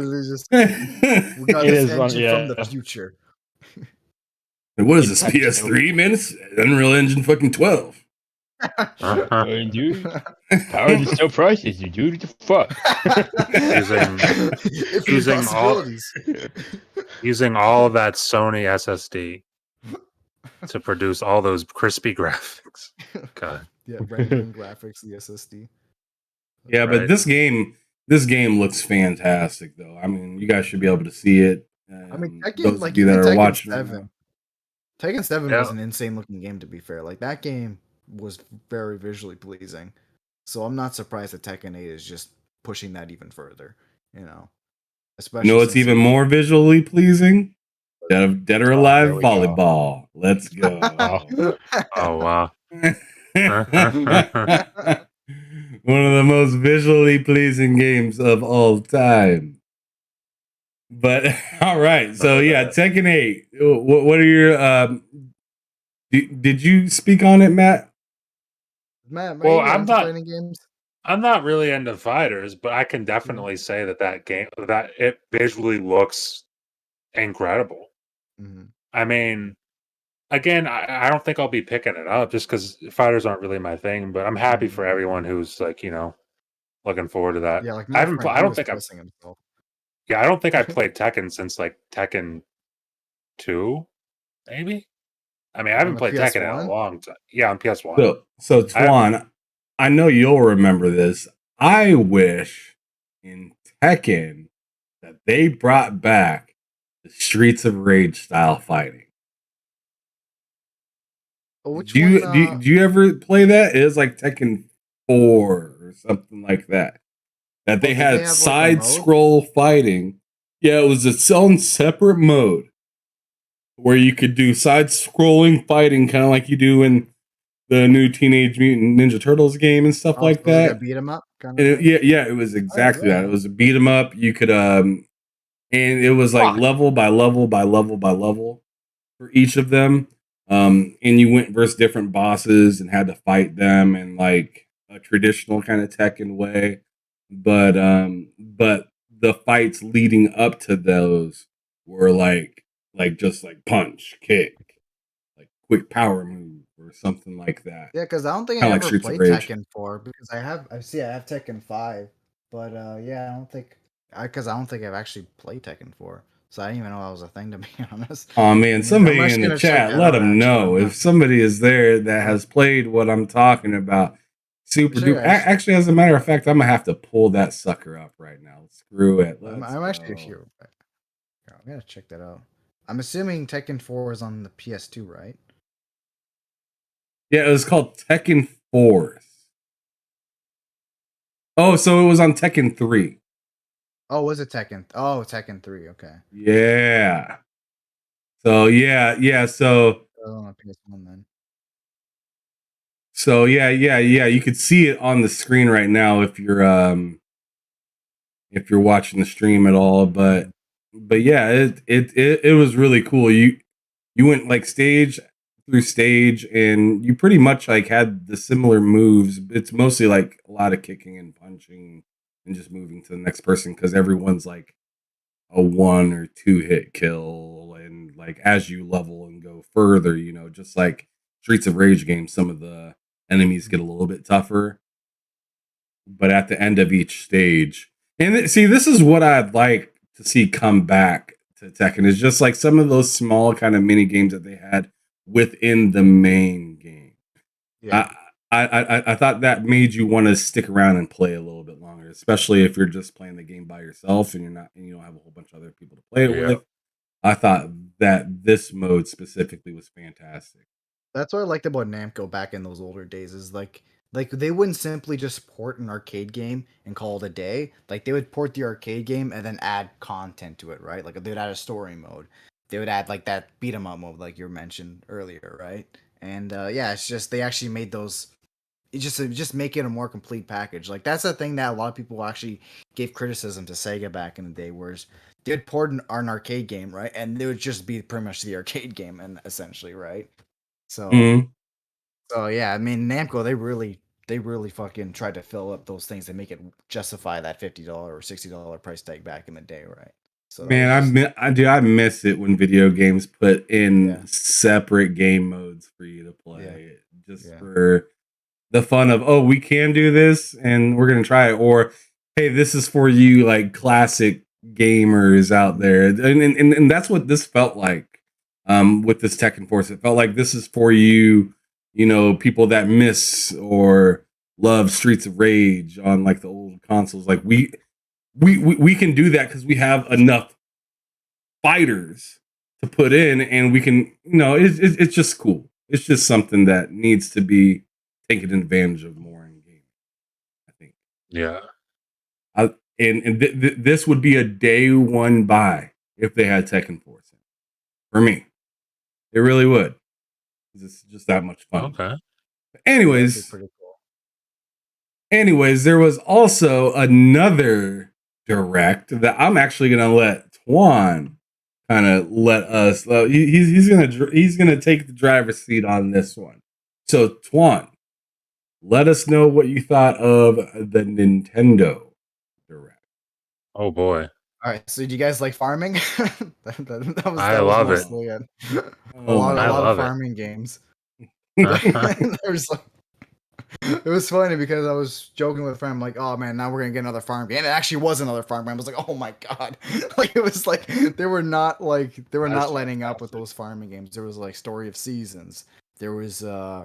We got this engine from the future. And what is this, PS3, man? It's Unreal Engine fucking 12. Dude, power is so priceless, you dude. What the fuck? using all of that Sony SSD to produce all those crispy graphics. God. Yeah, rendering graphics, the SSD. Yeah, but this game looks fantastic, though. I mean, you guys should be able to see it. I mean, those of you that are watching right now. Tekken 7 was an insane looking game, to be fair. Like, that game was very visually pleasing. So I'm not surprised that Tekken 8 is just pushing that even further, you know. Especially it's even more visually pleasing? Dead or Alive volleyball. Go. Let's go. Oh, wow. One of the most visually pleasing games of all time. But all right, so yeah, Tekken 8. What are your did you speak on it, Matt? Well, I'm not really into fighters, but I can definitely say that game that it visually looks incredible. Mm-hmm. I mean, again, I don't think I'll be picking it up just because fighters aren't really my thing. But I'm happy for everyone who's looking forward to that. Yeah, like I don't think I played Tekken since Tekken 2, maybe. I mean, I haven't played Tekken in a long time. Yeah, on PS1. So Twan, I know you'll remember this. I wish in Tekken that they brought back the Streets of Rage style fighting. Do you ever play that? It was like Tekken 4 or something like that. That they had side scroll fighting. Yeah, it was its own separate mode where you could do side scrolling fighting, kind of like you do in the new Teenage Mutant Ninja Turtles game and stuff like that. Like a beat 'em up kind of it was exactly that. It was a beat 'em up. You could and it was like level by level by level by level for each of them. And you went versus different bosses and had to fight them in like a traditional kind of Tekken way. But the fights leading up to those were like just like punch, kick, like quick power move or something like that. Yeah, because I don't think I ever played Tekken 4 because I have Tekken 5, but yeah, I don't think I've actually played Tekken 4. So I didn't even know that was a thing, to be honest. Oh man, somebody in the chat, let them know if somebody is there that has played what I'm talking about. Super duper. Actually, as a matter of fact, I'm gonna have to pull that sucker up right now. Screw it. I'm actually here. I'm gonna check that out. I'm assuming Tekken 4 is on the PS2, right? Yeah, it was called Tekken Force. Oh, so it was on Tekken 3. Oh, was it Tekken? Oh, Tekken 3. Okay. Yeah. So yeah. So on PS1 then. So yeah. You could see it on the screen right now if you're watching the stream at all. But yeah, it was really cool. You went like stage through stage, and you pretty much like had the similar moves. It's mostly like a lot of kicking and punching and just moving to the next person because everyone's like a 1 or 2 hit kill, and like as you level and go further, just like Streets of Rage games, some of the enemies get a little bit tougher, but at the end of each stage, and see, this is what I'd like to see come back to Tekken, is just like some of those small kind of mini games that they had within the main game. Yeah. I thought that made you want to stick around and play a little bit longer, especially if you're just playing the game by yourself and you don't have a whole bunch of other people to play it with. I thought that this mode specifically was fantastic. That's what I liked about Namco back in those older days, is like they wouldn't simply just port an arcade game and call it a day. Like, they would port the arcade game and then add content to it, right? Like, they'd add a story mode. They would add like that beat 'em up mode, like you mentioned earlier, right? And yeah, it's just they actually made those. Just make it a more complete package. Like, that's the thing that a lot of people actually gave criticism to Sega back in the day, whereas they would port an arcade game, right? And they would just be pretty much the arcade game, and essentially, right? So, so yeah, I mean, Namco, they really fucking tried to fill up those things and make it justify that $50 or $60 price tag back in the day, right? So man, I miss it when video games put in separate game modes for you to play, just for the fun of, oh, we can do this and we're gonna try it, or hey, this is for you like classic gamers out there, and that's what this felt like. With this Tekken Force, it felt like this is for you, people that miss or love Streets of Rage on like the old consoles. Like we can do that because we have enough fighters to put in, and we can, it's just cool. It's just something that needs to be taken advantage of more in gaming, I think. Yeah. This would be a day one buy if they had Tekken Force in. For me, it really would. It's just that much fun. Okay. Anyways, there was also another direct that I'm actually gonna let Twan kind of let us. He's gonna take the driver's seat on this one. So Twan, let us know what you thought of the Nintendo Direct. Oh boy! All right, so do you guys like farming? I love it. A lot of farming games. There's like, it was funny because I was joking with a friend, like, oh man, now we're gonna get another farm game. And it actually was another farm game. I was like, oh my god. Like it was like they were not letting up with those farming games. There was like Story of Seasons. There was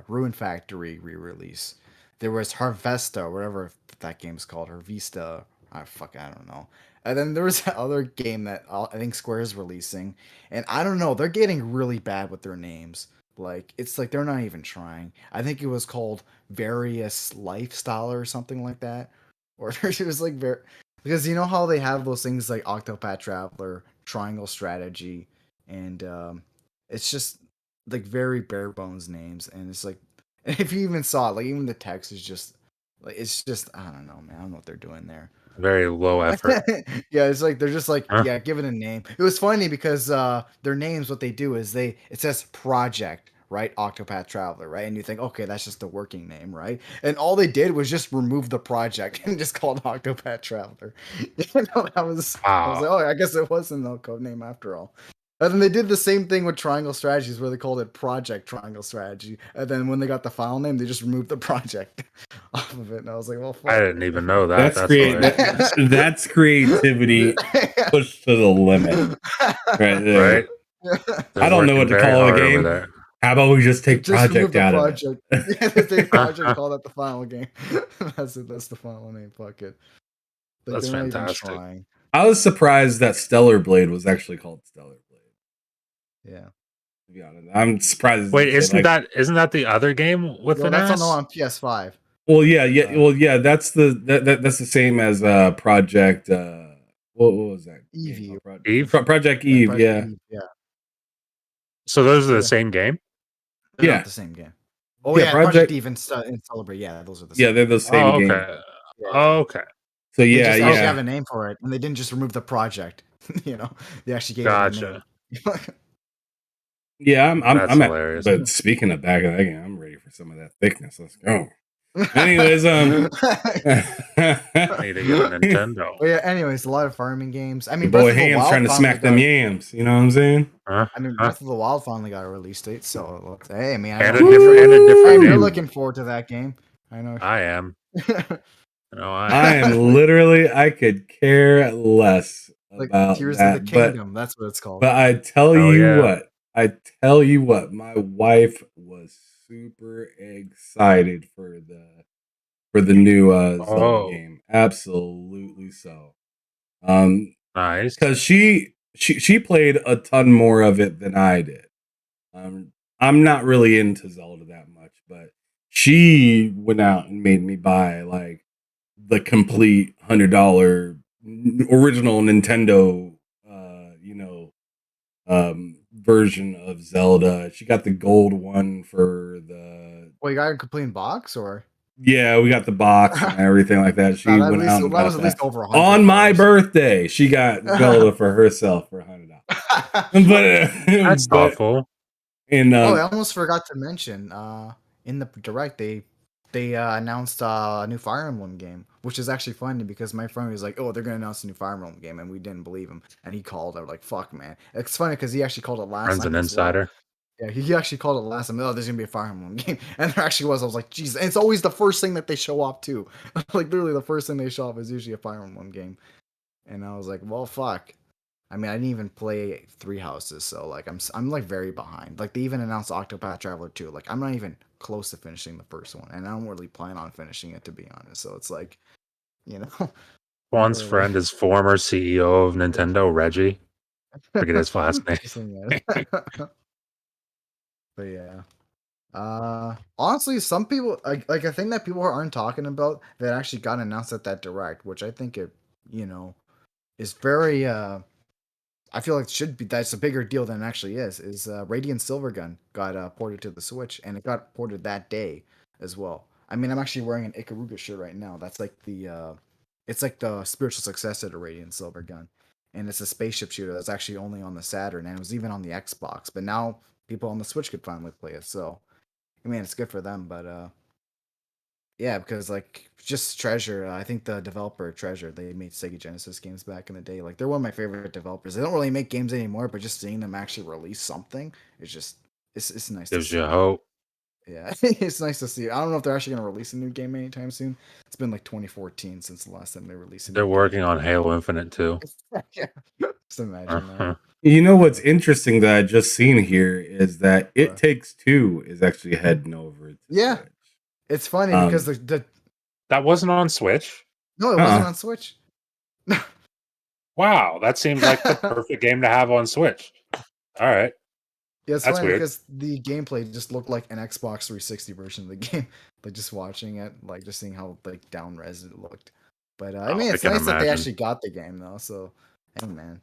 Ruin Factory re-release. There was Harvesta, whatever that game's called, Harvesta. I don't know. And then there was that other game that I think Square is releasing, and I don't know, they're getting really bad with their names. Like it's like they're not even trying. I think it was called Various Lifestyle or something like that, or it was like because you know how they have those things like Octopath Traveler, Triangle Strategy, and it's just like very bare bones names, and it's like, and if you even saw it, like even the text is just like it's just I don't know, man. I don't know what they're doing there. Very low effort. Yeah, it's like they're just like, yeah, give it a name. It was funny because their names, what they do is it says Project, right? Octopath Traveler, right? And you think, okay, that's just the working name, right? And all they did was just remove the project and just called Octopath Traveler. I was like, oh, I guess it wasn't the code name after all. And then they did the same thing with Triangle Strategies, where they called it Project Triangle Strategy. And then when they got the file name, they just removed the project off of it. And I was like, well, fuck. I didn't even know that. That's creativity pushed to the limit. Right there. Right? I don't know what to call a game. How about we just take Project out of it? Yeah, they take Project, call that the final game. That's the final name. Fuck it. Like, that's fantastic. I was surprised that Stellar Blade was actually called Stellar Blade. Yeah. To be honest, I'm surprised. Wait, isn't that the other game with an that's ass? on PS5. Well, yeah. That's the same as Project. What was that? Eve. Project Eve. Yeah. So those are the same game. They're not the same game. Oh yeah, Project Eve and Celebrate. Yeah, those are the same. Yeah, they're the same game. Okay. So they actually have a name for it, and they didn't just remove the project. They actually gave it a name. Yeah, I'm hilarious. But speaking of back of that game, I'm ready for some of that thickness. Let's go. Anyways, I need to get a Nintendo. Well, yeah. Anyways, a lot of farming games. I mean, boy Ham's trying to smack them yams. You know what I'm saying? I mean, Breath of the Wild finally got a release date, so hey, man, and a different you're looking forward to that game. I know. I am. I am literally. I could care less about Tears that, of the Kingdom. That's what it's called. But I tell you what, my wife was super excited for the new Zelda game. Absolutely so. Nice, because she played a ton more of it than I did. I'm not really into Zelda that much, but she went out and made me buy like the complete $100 original Nintendo, version of Zelda. She got the gold one for the. Well, you got a complete box, or? Yeah, we got the box and everything like that. She went out and got that. Over on my birthday. She got Zelda for herself for $100. That's thoughtful. And I almost forgot to mention. In the direct, they they announced a new Fire Emblem game, which is actually funny because my friend was like, "Oh, they're gonna announce a new Fire Emblem game," and we didn't believe him, and he called. I was like, "Fuck, man!" It's funny because he actually called it last Friend's time an as well. insider. Yeah, he actually called it last time. Oh, there's gonna be a Fire Emblem game, and there actually was. I was like, "Jeez!" And it's always the first thing that they show off too. Like literally, the first thing they show off is usually a Fire Emblem game, and I was like, "Well, fuck." I mean, I didn't even play Three Houses, so like I'm like very behind. Like they even announced Octopath Traveler 2. Like I'm not even close to finishing the first one, and I don't really plan on finishing it to be honest. So it's like, you know, Juan's friend is former CEO of Nintendo, Reggie. Forget his last name. But yeah. Honestly, some people like a thing that people aren't talking about that actually got announced at that direct, which I think it, you know, is very I feel like it should be that's a bigger deal than it actually is Radiant Silvergun got ported to the Switch, and it got ported that day as well. I mean, I'm actually wearing an Ikaruga shirt right now. That's like the it's like the spiritual successor to Radiant Silvergun, and it's a spaceship shooter that's actually only on the Saturn, and it was even on the Xbox, but now people on the Switch could finally play it. So I mean, it's good for them, but yeah, because like just Treasure, I think the developer Treasure, they made Sega Genesis games back in the day. Like they're one of my favorite developers. They don't really make games anymore, but just seeing them actually release something is just it's nice to Gives see. you hope. Yeah, it's nice to see. I don't know if they're actually gonna release a new game anytime soon. It's been like 2014 since the last time they released. They're working on Halo Infinite too. Yeah, just imagine that. You know what's interesting that I just seen here is that It Takes Two is actually heading over to Switch. It's funny because the that wasn't on Switch. No, it wasn't on Switch. Wow, that seems like the perfect game to have on Switch. All right. Yeah, it's funny because the gameplay just looked like an Xbox 360 version of the game. Like just watching it, like just seeing how like down res it looked. But I mean, it's nice that they actually got the game though. So, hey man.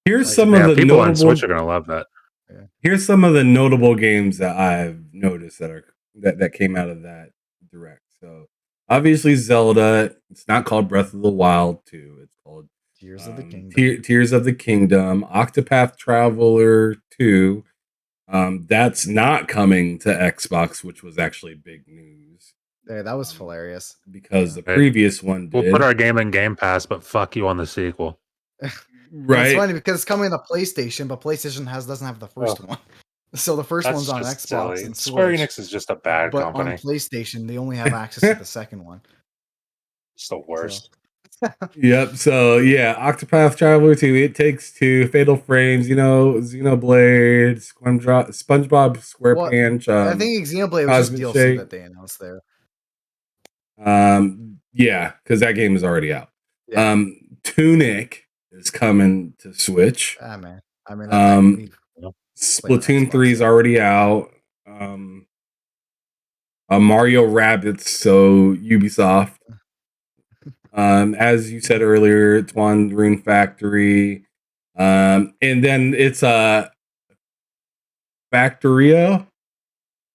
Here's like, some of the people notable, on Switch are gonna love that. Yeah. Here's some of the notable games that I've noticed that came out of that direct. So obviously Zelda. It's not called Breath of the Wild 2. It's called Tears of the Kingdom. Tears of the Kingdom. Octopath Traveler 2. That's not coming to Xbox, which was actually big news. Yeah, that was hilarious because the previous one did. We'll put our game in Game Pass, but fuck you on the sequel. Right. It's funny because it's coming to PlayStation, but PlayStation doesn't have the first one. So the first one's on Xbox silly. and Switch. Square Enix is just a bad company. On PlayStation, they only have access to the second one. It's the worst. Yep. So yeah, Octopath Traveler 2, It Takes Two, Fatal Frames, Xenoblade, SpongeBob SquarePants. I think Xenoblade was just DLC that they announced there. Yeah, because that game is already out. Yeah. Tunic is coming to Switch. Ah man. I mean, Splatoon 3 is already out. Mario Rabbids, so Ubisoft. As you said earlier, Twan Rune Factory. And then it's Factorio.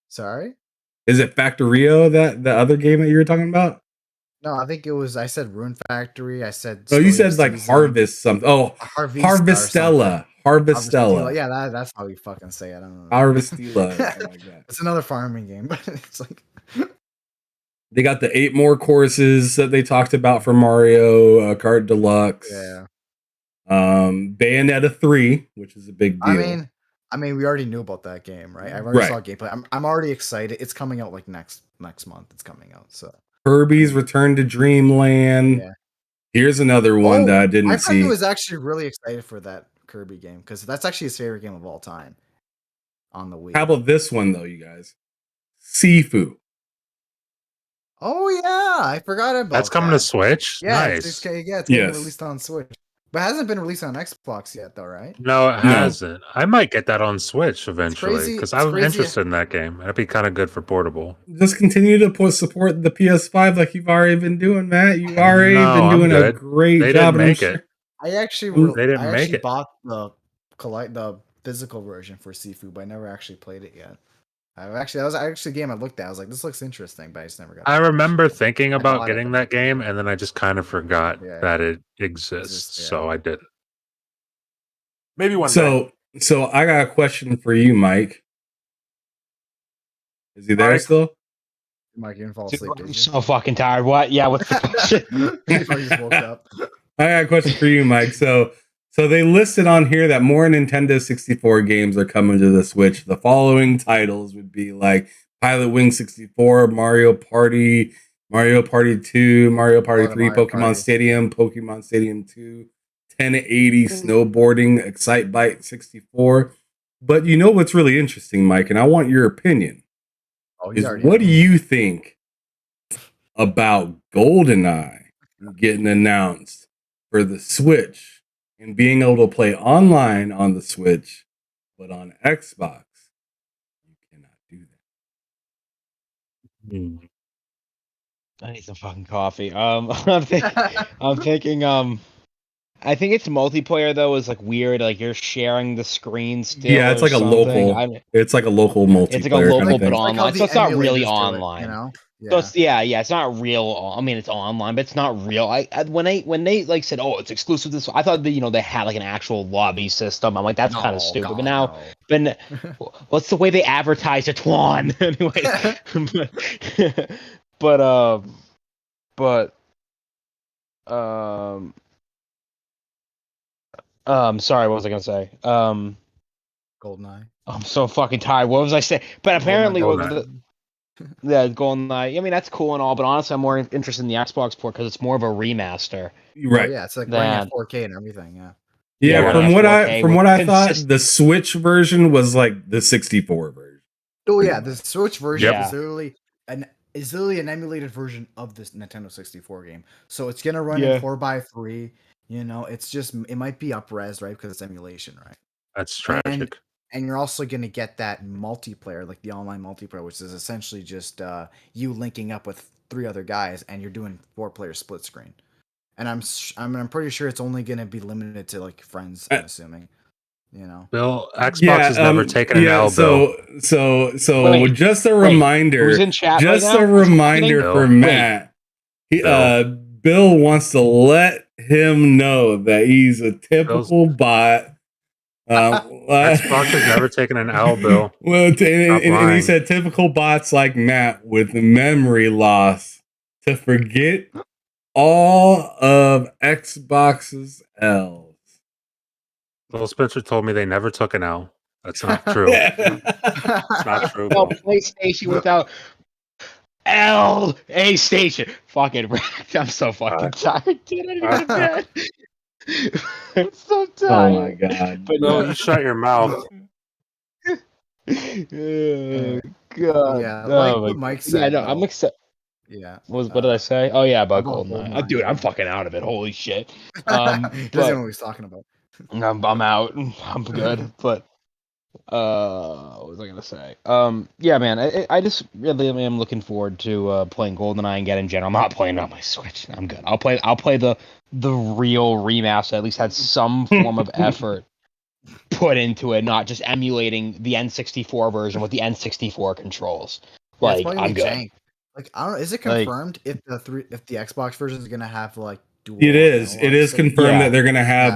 Sorry? Is it Factorio, that the other game that you were talking about? No, I think it was. I said Rune Factory. I said. Oh, you said like Harvest something. Oh, Harvestella. Harvestella. Yeah, that's how you fucking say it. I don't know. Harvestella. Like that. It's another farming game, but it's like. They got the 8 more courses that they talked about for Mario Kart Deluxe. Yeah. Bayonetta 3, which is a big deal. I mean, we already knew about that game, right? I already saw gameplay. I'm already excited. It's coming out like next month. It's coming out. So Kirby's Return to Dreamland. Yeah. Here's another one that I didn't see. My friend was actually really excited for that Kirby game because that's actually his favorite game of all time on the Wii. How about this one though, you guys? Sifu. Oh yeah, I forgot about that. That's coming to Switch. Yeah, nice. It's getting released on Switch, but it hasn't been released on Xbox yet, though, right? No, it hasn't. I might get that on Switch eventually because I'm interested in that game. That'd be kind of good for portable. Just continue to support the PS5 like you've already been doing, Matt. You've already been doing a great job. They didn't make it. I actually, they didn't make it. Bought the physical version for Sifu, but I never actually played it yet. That was actually a game I looked at. I was like, this looks interesting, but I just never got it. I remember thinking about getting that game, and then I just kind of forgot that it exists. So I did it. Maybe one day. So I got a question for you, Mike. Is he there still? Mike, you didn't fall Dude, asleep, I'm did you? so fucking tired. What? Yeah, what's the question? You probably just woke up. I got a question for you, Mike. So they listed on here that more Nintendo 64 games are coming to the Switch. The following titles would be like Pilot Wing 64, Mario Party 2, Mario Party 3, Mario Pokemon Party. Stadium, Pokemon Stadium 2, 1080 Snowboarding, Excitebike 64. But you know what's really interesting, Mike, and I want your opinion. Oh, Is what do you think about GoldenEye getting announced for the Switch and being able to play online on the Switch, but on Xbox, you cannot do that. I need some fucking coffee. I'm thinking. I think it's multiplayer though. Is like weird. Like you're sharing the screen still. Yeah, it's or like a something. local. It's like a local multiplayer. It's like a local kind of but thing. online. Like so it's not really emulators do it, online. you know? So it's it's not real. I mean, it's online, but it's not real. When they like said, oh, it's exclusive to this, I thought that they had like an actual lobby system. I'm like, that's kind of stupid. But now, what's the way they advertise it, Twan? Anyways, sorry, what was I gonna say? GoldenEye. I'm so fucking tired. What was I saying? But apparently, GoldenEye. GoldenEye. I mean, that's cool and all, but honestly, I'm more interested in the Xbox port because it's more of a remaster. Right. Oh, yeah, it's like running at 4K and everything. Yeah. Yeah, from what I thought, the Switch version was like the 64 version. Oh yeah, the Switch version Yep. is literally an emulated version of this Nintendo 64 game. So it's gonna run in 4x3. It's just it might be up-res, right? Because it's emulation, right? That's tragic. And you're also gonna get that multiplayer, like the online multiplayer, which is essentially just you linking up with 3 other guys, and you're doing 4-player split screen. And I'm pretty sure it's only gonna be limited to like friends. I'm assuming. Bill, Xbox has never taken an L. So Wait, just a reminder. Who's in chat just right now? a reminder for Matt. Bill wants to let him know that he's a typical bot. Xbox has never taken an L, Bill. Well, and he said typical bots like Matt with memory loss to forget all of Xbox's L's. Well, Spencer told me they never took an L. That's not true. It's not true. No PlayStation without A station. Fucking I'm so fucking tired, dude. I need to go to bed. I'm so tired. Oh my god! But no, you shut your mouth. Oh, god. Yeah, like what Mike said. Yeah, no, I'm excited. Yeah. What did I say? Oh yeah, about GoldenEye. GoldenEye. Dude, I'm fucking out of it. Holy shit. He doesn't know what he's talking about. I'm out. I'm good. But what was I gonna say? Yeah, man. I just really am looking forward to playing GoldenEye and get in general. I'm not playing it on my Switch. I'm good. I'll play the real remaster. At least had some form of effort put into it, not just emulating the N64 version with the N64 controls. Like I'm good. Jank. Like I don't know. Is it confirmed if the Xbox version is gonna have like dual? It is. It is confirmed that they're gonna have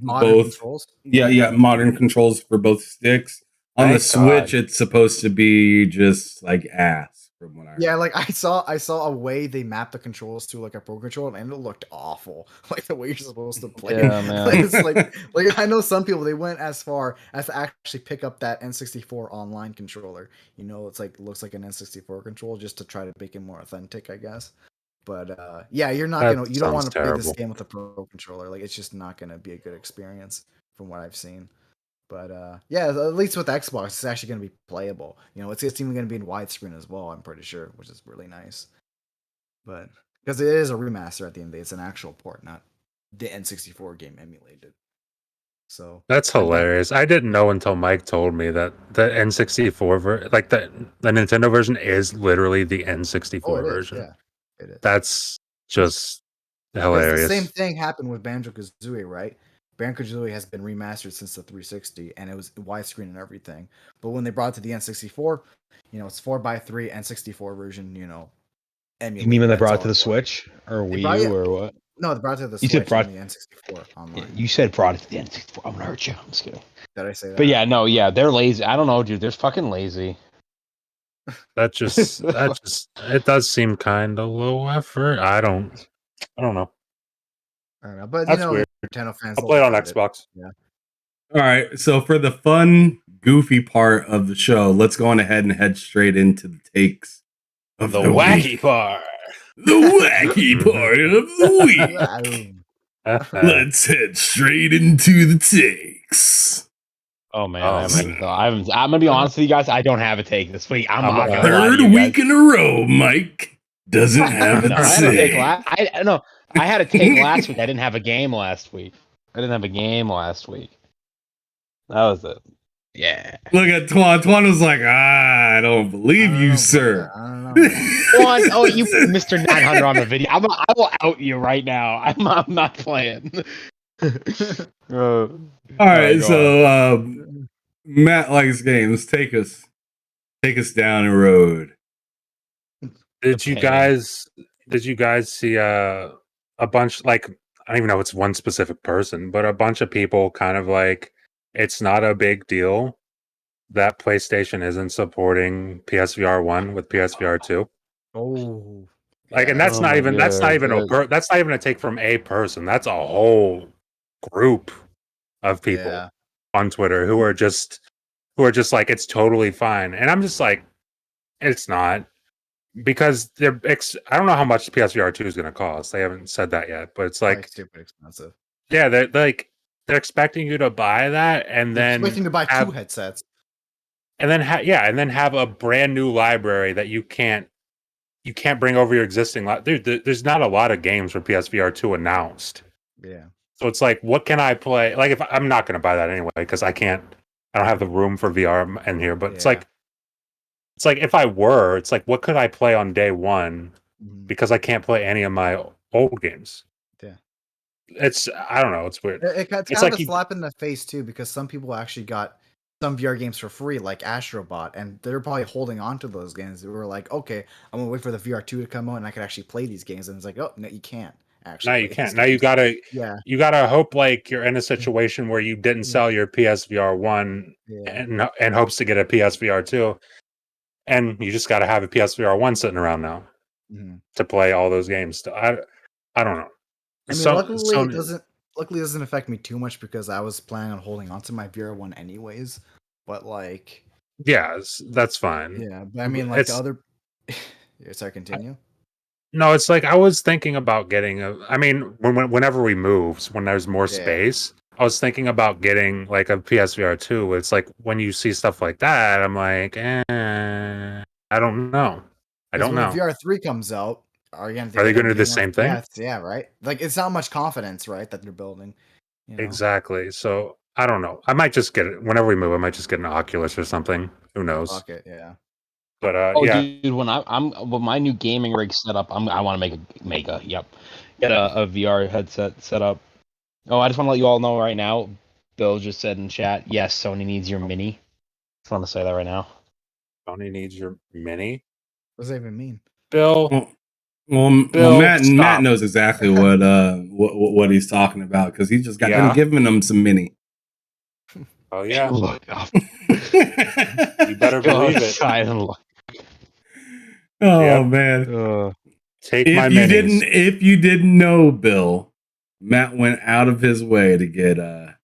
both controls. Yeah, modern controls for both sticks. On the Switch, it's supposed to be just like ass. From what I remember. Like I saw a way they mapped the controls to like a Pro Controller, and it looked awful. Like the way you're supposed to play. Yeah, man. It's like I know some people they went as far as to actually pick up that N64 online controller. It's like looks like an N64 controller just to try to make it more authentic, I guess. But yeah, you don't want to play this game with a Pro Controller. Like it's just not gonna be a good experience from what I've seen. But yeah, at least with Xbox, it's actually going to be playable. It's even going to be in widescreen as well, I'm pretty sure, which is really nice. But because it is a remaster at the end of the day, it's an actual port, not the N64 game emulated. So that's hilarious. I didn't know until Mike told me that the N64 like the Nintendo version is literally the N64 version. Yeah, it is. That's just hilarious. The same thing happened with Banjo-Kazooie, right? Banjo-Kazooie has been remastered since the 360, and it was widescreen and everything. But when they brought it to the N64, it's 4x3 N64 version. Emulated. You mean when they brought it to the Switch or Wii U or what? No, they brought it to the Switch and the N64 online. You said brought it to the N64. I'm gonna hurt you. I'm just kidding. Did I say that? But yeah, no, yeah, they're lazy. I don't know, dude. They're fucking lazy. That just it does seem kind of low effort. I don't know. I don't know, but That's weird. Nintendo fans. I'll play it on Xbox. Yeah. All right. So for the fun, goofy part of the show, let's go on ahead and head straight into the takes of The wacky part. The wacky part of the week. Let's head straight into the takes. Oh man, I'm gonna be honest with you guys. I don't have a take this week. I'm not gonna lie Third to you week in a row, Mike doesn't have a no, take. I had a take last week. I didn't have a game last week. That was it. Yeah. Look at Twan. Twan was like, I don't believe you, sir. I don't know. Twan, oh, you put Mr. 900 on the video. I will out you right now. I'm not playing. All right, so Matt likes games. Take us down the road. Did you guys see a bunch, like, I don't even know if it's one specific person, but a bunch of people kind of like, it's not a big deal that PlayStation isn't supporting PSVR 1 with PSVR 2. Oh. Like, and that's not even a take from a person. That's a whole group of people on Twitter who are just like, it's totally fine. And I'm just like, it's not. Because I don't know how much PSVR 2 is going to cost. They haven't said that yet, but it's like stupid expensive. Yeah, they're expecting you to buy that, and then expecting to buy 2 headsets, and then have a brand new library that you can't bring over your existing. Dude, there's not a lot of games for PSVR 2 announced. Yeah. So it's like, what can I play? Like, if I'm not going to buy that anyway because I don't have the room for VR in here. But it's like if I were, it's like, what could I play on day one? Because I can't play any of my old games. Yeah. I don't know. It's weird. It's kind of a slap in the face too, because some people actually got some VR games for free, like Astrobot, and they're probably holding on to those games. They were like, okay, I'm gonna wait for the VR 2 to come out and I can actually play these games. And it's like, oh no, you can't actually. Now you can't. Now you gotta hope like you're in a situation where you didn't sell your PSVR 1 and hopes to get a PSVR 2, and you just gotta have a PSVR 1 sitting around now to play all those games. I don't know. I mean, luckily it doesn't affect me too much because I was planning on holding on to my VR 1 anyways. But like, yeah, that's fine. Yeah, but I mean, like the other. Sorry, continue. No, it's like I was thinking about getting whenever we move, when there's more space, I was thinking about getting like a PSVR 2. It's like when you see stuff like that, I'm like, I don't know. I don't know. When VR 3 comes out, are they going to do the same thing? Yeah, right. Like, it's not much confidence, right, that they're building. You know? Exactly. So I don't know. I might just get it whenever we move. I might just get an Oculus or something. Who knows? Fuck it, yeah. But dude, when with my new gaming rig set up, I want to get a VR headset set up. Oh, I just want to let you all know right now. Bill just said in chat, yes, Sony needs your mini. Just want to say that right now. Sony needs your mini. What does that even mean, Bill? Well, Matt knows exactly what he's talking about because he just got them giving him some mini. Oh yeah, look, you better believe it. Oh man, take my minis. If you didn't know, Bill, Matt went out of his way to get The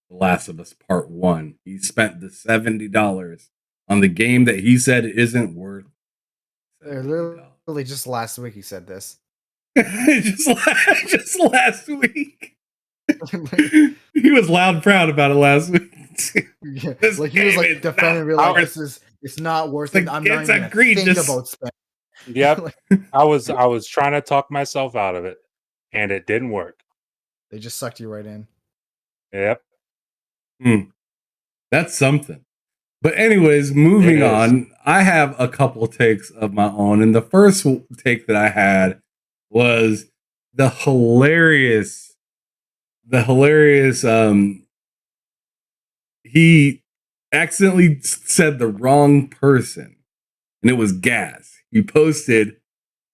Last of Us Part 1. He spent the $70 on the game that he said isn't worth. Literally, just last week he said this. just last week. He was loud and proud about it last week. Like he was like defending real life. It's not worth it. I'm not even thinking about spending. Yep. I was trying to talk myself out of it, and it didn't work. They just sucked you right in. Yep. That's something. But anyways, moving on, I have a couple takes of my own. And the first take that I had was the hilarious, he accidentally said the wrong person. And it was Gas. He posted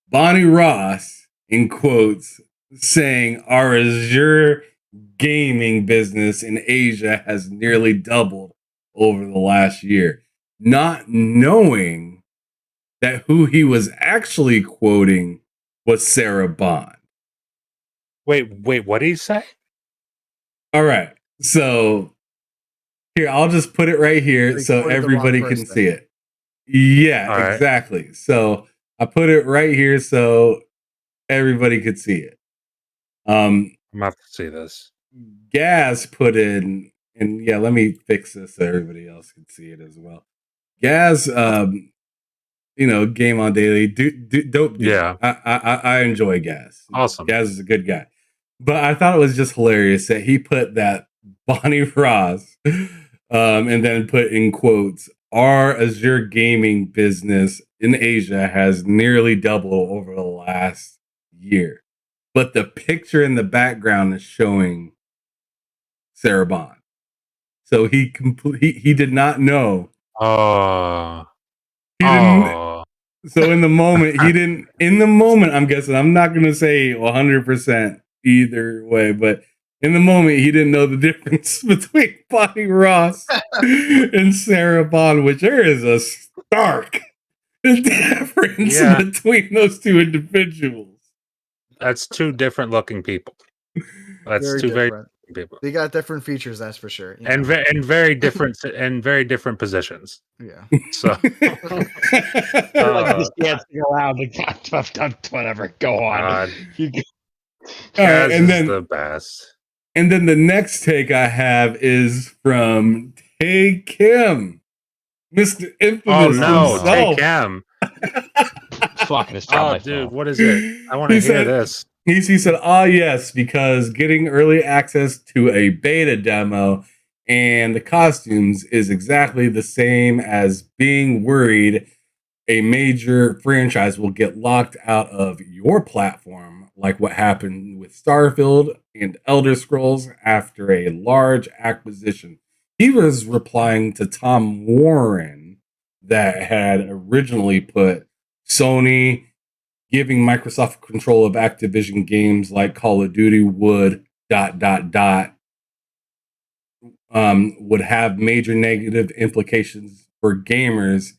Bonnie Ross in quotes saying, our Azure gaming business in Asia has nearly doubled over the last year. not knowing that who he was actually quoting was Sarah Bond. Wait, what did he say? All right. So here, I'll just put it right here so everybody can see it. Yeah, All exactly. Right. So I put it right here so everybody could see it. I'm gonna have to see this. Gaz put in, and yeah, let me fix this so everybody else can see it as well. Gaz, Game On Daily, dope dude. Yeah, I enjoy Gaz. Awesome. Gaz is a good guy, but I thought it was just hilarious that he put that Bonnie Ross, and then put in quotes, "Our Azure gaming business in Asia has nearly doubled over the last year," but the picture in the background is showing Sarah Bond. So he did not know. He didn't. So in the moment, he didn't. In the moment, I'm guessing. I'm not going to say 100% either way, but in the moment, he didn't know the difference between Bonnie Ross and Sarah Bond, which there is a stark difference between those two individuals. That's two different looking people. That's very different people. They got different features, that's for sure. And very different and very different positions. Yeah. So like dancing around, like whatever. Go on. Right, and then the best. And then the next take I have is from Tae Kim, Mr. Infamous himself. Tae Kim. Fucking his dude, what is it? I want to hear this. He said, yes, because getting early access to a beta demo and the costumes is exactly the same as being worried a major franchise will get locked out of your platform, like what happened with Starfield and Elder Scrolls after a large acquisition. He was replying to Tom Warren that had originally put Sony giving Microsoft control of Activision games like Call of Duty would ... would have major negative implications for gamers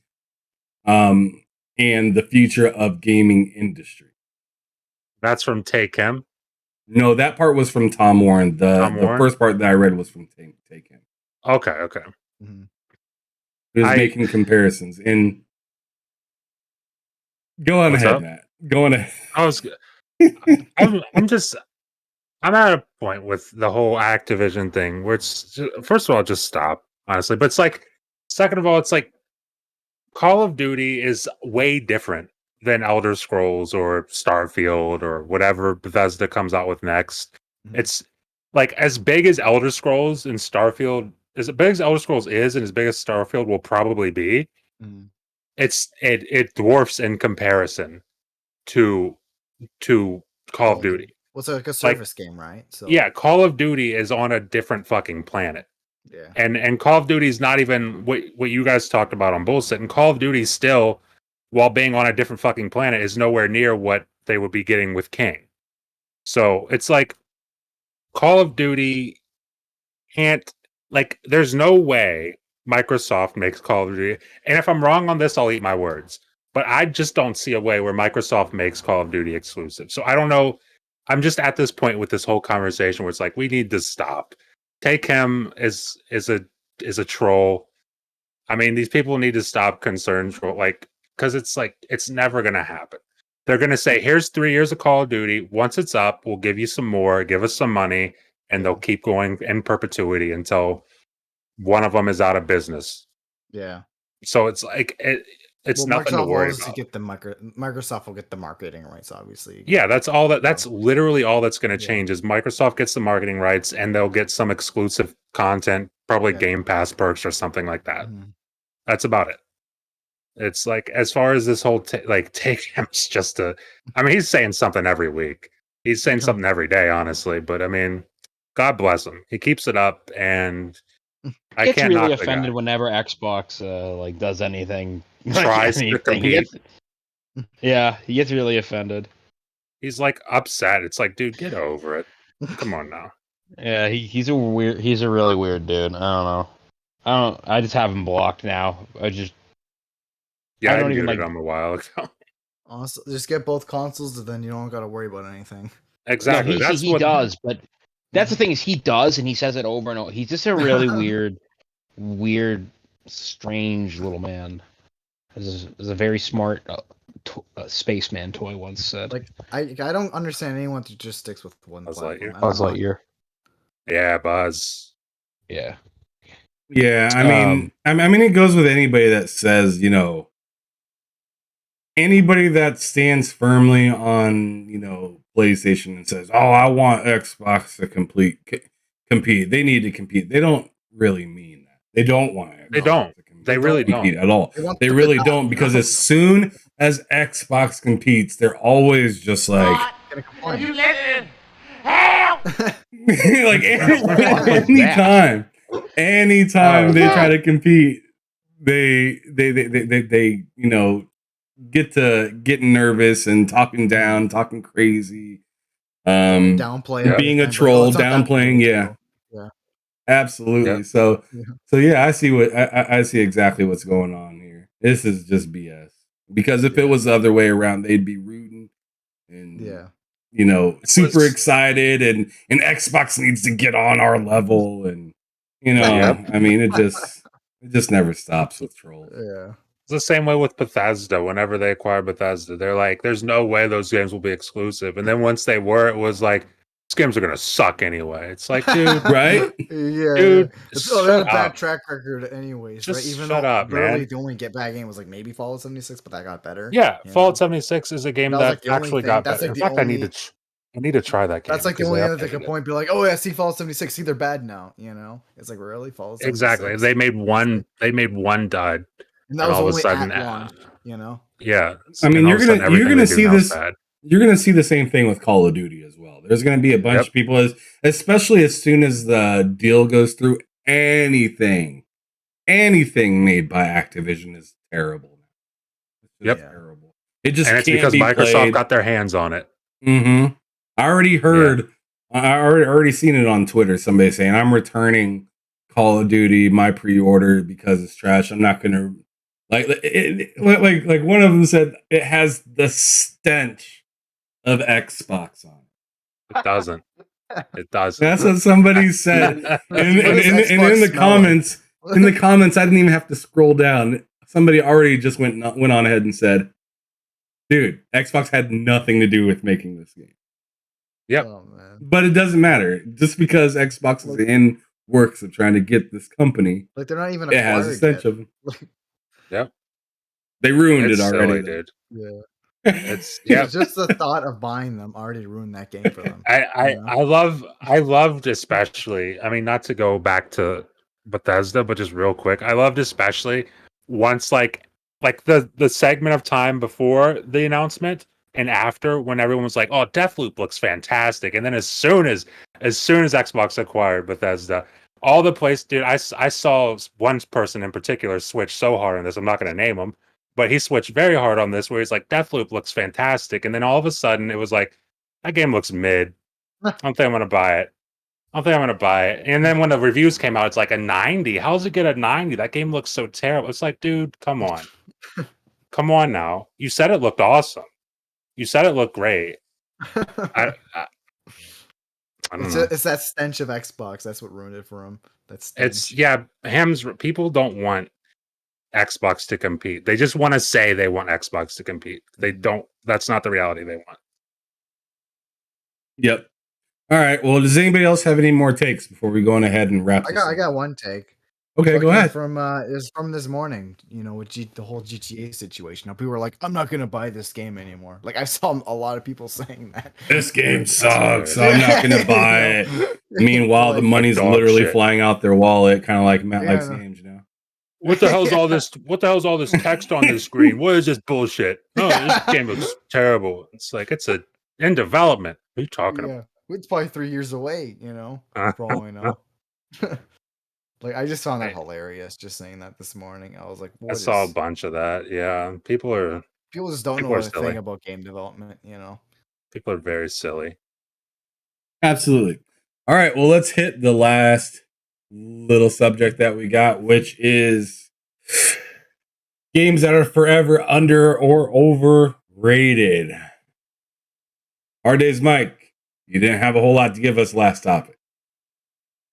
and the future of gaming industry. That's from Tae Kim? No, that part was from Tom Warren. The first part that I read was from Tae Kim. Okay. Mm-hmm. He was making comparisons. And go on ahead, Matt. Go on ahead. I'm at a point with the whole Activision thing where it's first of all, just stop, honestly. But it's like, second of all, it's like Call of Duty is way different than Elder Scrolls or Starfield or whatever Bethesda comes out with next. Mm-hmm. It's like as big as Elder Scrolls and Starfield, as big as Elder Scrolls is and as big as Starfield will probably be, it dwarfs in comparison to Call of Duty. Well, it's like a service game, right? So yeah, Call of Duty is on a different fucking planet. Yeah. And Call of Duty is not even what you guys talked about on Bullshit. And Call of Duty still, while being on a different fucking planet, is nowhere near what they would be getting with King. So it's like Call of Duty can't, like, there's no way Microsoft makes Call of Duty. And if I'm wrong on this, I'll eat my words. But I just don't see a way where Microsoft makes Call of Duty exclusive. So I don't know. I'm just at this point with this whole conversation where it's like, we need to stop. Tae Kim is a troll. I mean, these people need to stop concern troll, like, because it's like, it's never going to happen. They're going to say, here's 3 years of Call of Duty. Once it's up, we'll give you some more, give us some money, and they'll keep going in perpetuity until one of them is out of business. Yeah. So it's like, it's nothing to worry about. Microsoft will get the marketing rights, obviously. Yeah, that's literally all that's going to change is Microsoft gets the marketing rights and they'll get some exclusive content, probably Game Pass perks or something like that. Mm-hmm. That's about it. It's like, as far as this whole take him, it's just I mean, he's saying something every week. He's saying something every day, honestly. But I mean, God bless him. He keeps it up, and I can't really offended whenever Xbox does anything. Tries to compete. Yeah, he gets really offended. He's like upset. It's like, dude, get over it. Come on now. Yeah, he's a really weird dude. I don't know. I just have him blocked now. Yeah, I don't even like him a while ago. Also, just get both consoles, and then you don't got to worry about anything. Exactly. No, he does, but that's the thing is he does, and he says it over and over. He's just a really weird, strange little man. As a very smart spaceman toy once said. Like I don't understand anyone who just sticks with one platform. Buzz Lightyear. Yeah, Buzz. Yeah. Yeah, I mean, it goes with anybody that says, anybody that stands firmly on, PlayStation and says, "Oh, I want Xbox to compete." They need to compete. They don't really mean that. They don't want Xbox They don't. to compete. They really compete don't at all. They really don't, because as soon as Xbox competes, they're always just like, "You listen, help!" like anytime they try to compete, they get nervous and talking down, talking crazy, downplaying, being a troll, downplaying, yeah, absolutely. Yep. So yeah, I see I see exactly what's going on here. This is just BS. Because if it was the other way around, they'd be rooting and super excited, and Xbox needs to get on our level, and I mean, it just never stops with trolls. Yeah. It's the same way with Bethesda. Whenever they acquired Bethesda, they're like, there's no way those games will be exclusive. And then once they were, it was like, these games are going to suck anyway. It's like, dude, right? Yeah. Dude, they had a bad track record anyways, just right? Even shut up, man. The only bad game was like maybe Fallout 76, but that got better. Yeah, Fallout 76 is a game that like actually got better. In fact, I need to try that game. That's like the only thing that they could point, be like, oh yeah, see Fallout 76, see they're bad now. It's like, really? Fallout 76? Exactly. They made one dud. And that was all of a sudden at launch, Yeah. I mean, you're gonna see this. You're gonna see the same thing with Call of Duty as well. There's gonna be a bunch of people, especially as soon as the deal goes through. Anything made by Activision is terrible. It's terrible. It just it's because Microsoft got their hands on it. Mm-hmm. I already heard. I already seen it on Twitter. Somebody saying, "I'm returning Call of Duty, my pre-order, because it's trash. I'm not gonna." Like one of them said, it has the stench of Xbox on it. It doesn't. It doesn't. That's what somebody said. and in the comments, I didn't even have to scroll down. Somebody already just went on ahead and said, "Dude, Xbox had nothing to do with making this game." Yep. Oh, man. But it doesn't matter. Just because Xbox is in works of trying to get this company, like they're not even. It has a stench of them. Yep. They ruined it already. Dude. Yeah. It's just the thought of buying them already ruined that game for them. I loved especially, I mean, not to go back to Bethesda, but just real quick, I loved especially once like the segment of time before the announcement and after, when everyone was like, "Oh, Deathloop looks fantastic," and then as soon as Xbox acquired Bethesda, all the place, dude, I saw one person in particular switch so hard on this. I'm not going to name him, but he switched very hard on this, where he's like, "Deathloop looks fantastic," and then all of a sudden it was like, "That game looks mid. I don't think I'm going to buy it. And then when the reviews came out, it's like a 90. How does it get a 90? That game looks so terrible. It's like, dude, come on. Come on now. You said it looked awesome. You said it looked great. I don't know. It's that stench of Xbox. That's what ruined it for him. People don't want Xbox to compete. They just want to say they want Xbox to compete. They don't. That's not the reality they want. Yep. All right. Well, does anybody else have any more takes before we go on ahead and wrap? I got one take. Okay, go ahead. It's from this morning, with the whole GTA situation. Now, people were like, "I'm not gonna buy this game anymore." Like, I saw a lot of people saying that. This game sucks. So I'm not gonna buy it. Meanwhile, the money's literally flying out their wallet, kind of like Matt likes games, What the hell's all this? What the hell's all this text on the screen? What is this bullshit? Oh, this game looks terrible. It's like it's in development. What are you talking about? It's probably 3 years away. For all we know. Like, I just found that hilarious. Just saying that this morning, I was like, I saw a bunch of that. Yeah, people just don't know anything about game development. People are very silly. Absolutely. All right. Well, let's hit the last little subject that we got, which is games that are forever under or overrated. Our days, Mike. You didn't have a whole lot to give us last topic.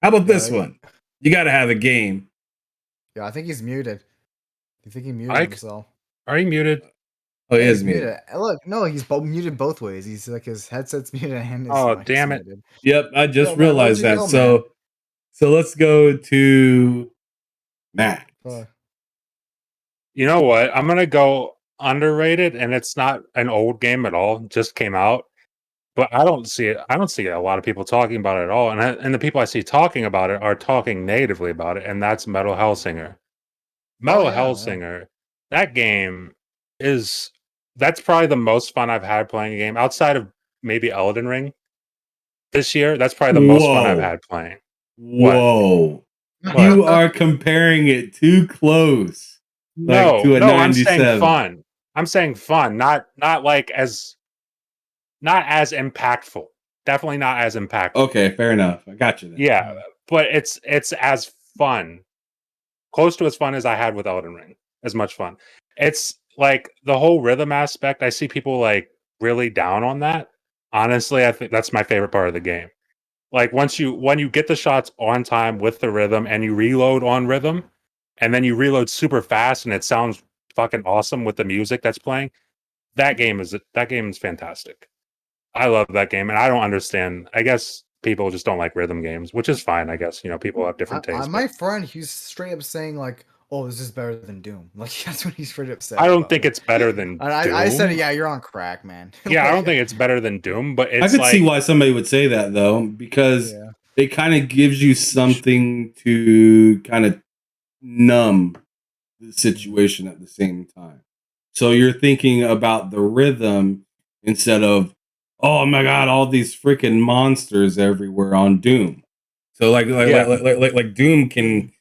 How about this one? You got to have a game. Yeah, I think he's muted. I think he muted himself. Are you muted? Oh, he is muted. Look, no, he's muted both ways. He's like his headset's muted and his Oh, mic's damn it. muted. Yep, I just realized that. So let's go to Matt. You know what? I'm gonna go underrated, and it's not an old game at all. It just came out, but I don't see it. I don't see a lot of people talking about it at all. And the people I see talking about it are talking negatively about it, and that's Metal Hellsinger. Metal Hellsinger. That game that's probably the most fun I've had playing a game outside of maybe Elden Ring this year. That's probably the most fun I've had playing. Whoa. You are comparing it too close. No, I'm saying fun. I'm saying fun, not as impactful. Definitely not as impactful. Okay, fair enough. I got you then. Yeah, but it's as fun. Close to as fun as I had with Elden Ring. As much fun. It's like the whole rhythm aspect. I see people like really down on that. Honestly, I think that's my favorite part of the game. Like when you get the shots on time with the rhythm and you reload on rhythm, and then you reload super fast and it sounds fucking awesome with the music that's playing. That game is fantastic. I love that game, and I don't understand. I guess people just don't like rhythm games, which is fine. I guess people have different tastes. My friend, he's straight up saying like, "Oh, this is better than Doom." Like that's what he's straight up saying. I don't think it's better than Doom. I said, "Yeah, you're on crack, man." Yeah, I don't think it's better than Doom, but it's I could see why somebody would say that though, because it kind of gives you something to kind of numb the situation at the same time. So you're thinking about the rhythm instead of, oh my god, all these freaking monsters everywhere on Doom. So like Doom can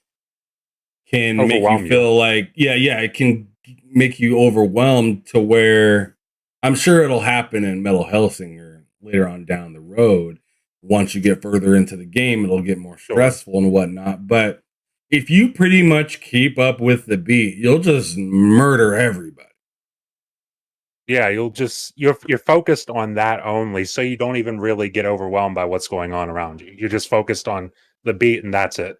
make you feel like it can make you overwhelmed to where I'm sure it'll happen in Metal Hellsinger later on down the road. Once you get further into the game, it'll get more stressful and whatnot. But if you pretty much keep up with the beat, you'll just murder everybody. Yeah, you're focused on that only, so you don't even really get overwhelmed by what's going on around you. You're just focused on the beat, and that's it.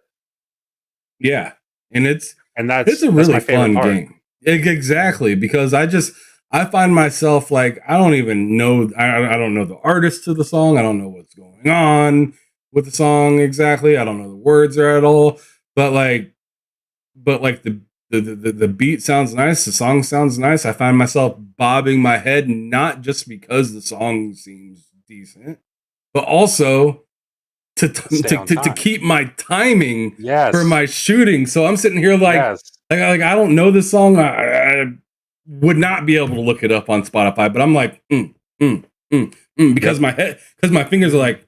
Yeah, and it's a really fun game. Exactly, because I find myself like I don't even know. I don't know the artist to the song. I don't know what's going on with the song exactly. I don't know the words at all. But the beat sounds nice. The song sounds nice. I find myself bobbing my head, not just because the song seems decent, but also to keep my timing for my shooting. So I'm sitting here like I don't know this song. I would not be able to look it up on Spotify, but I'm like because my fingers are like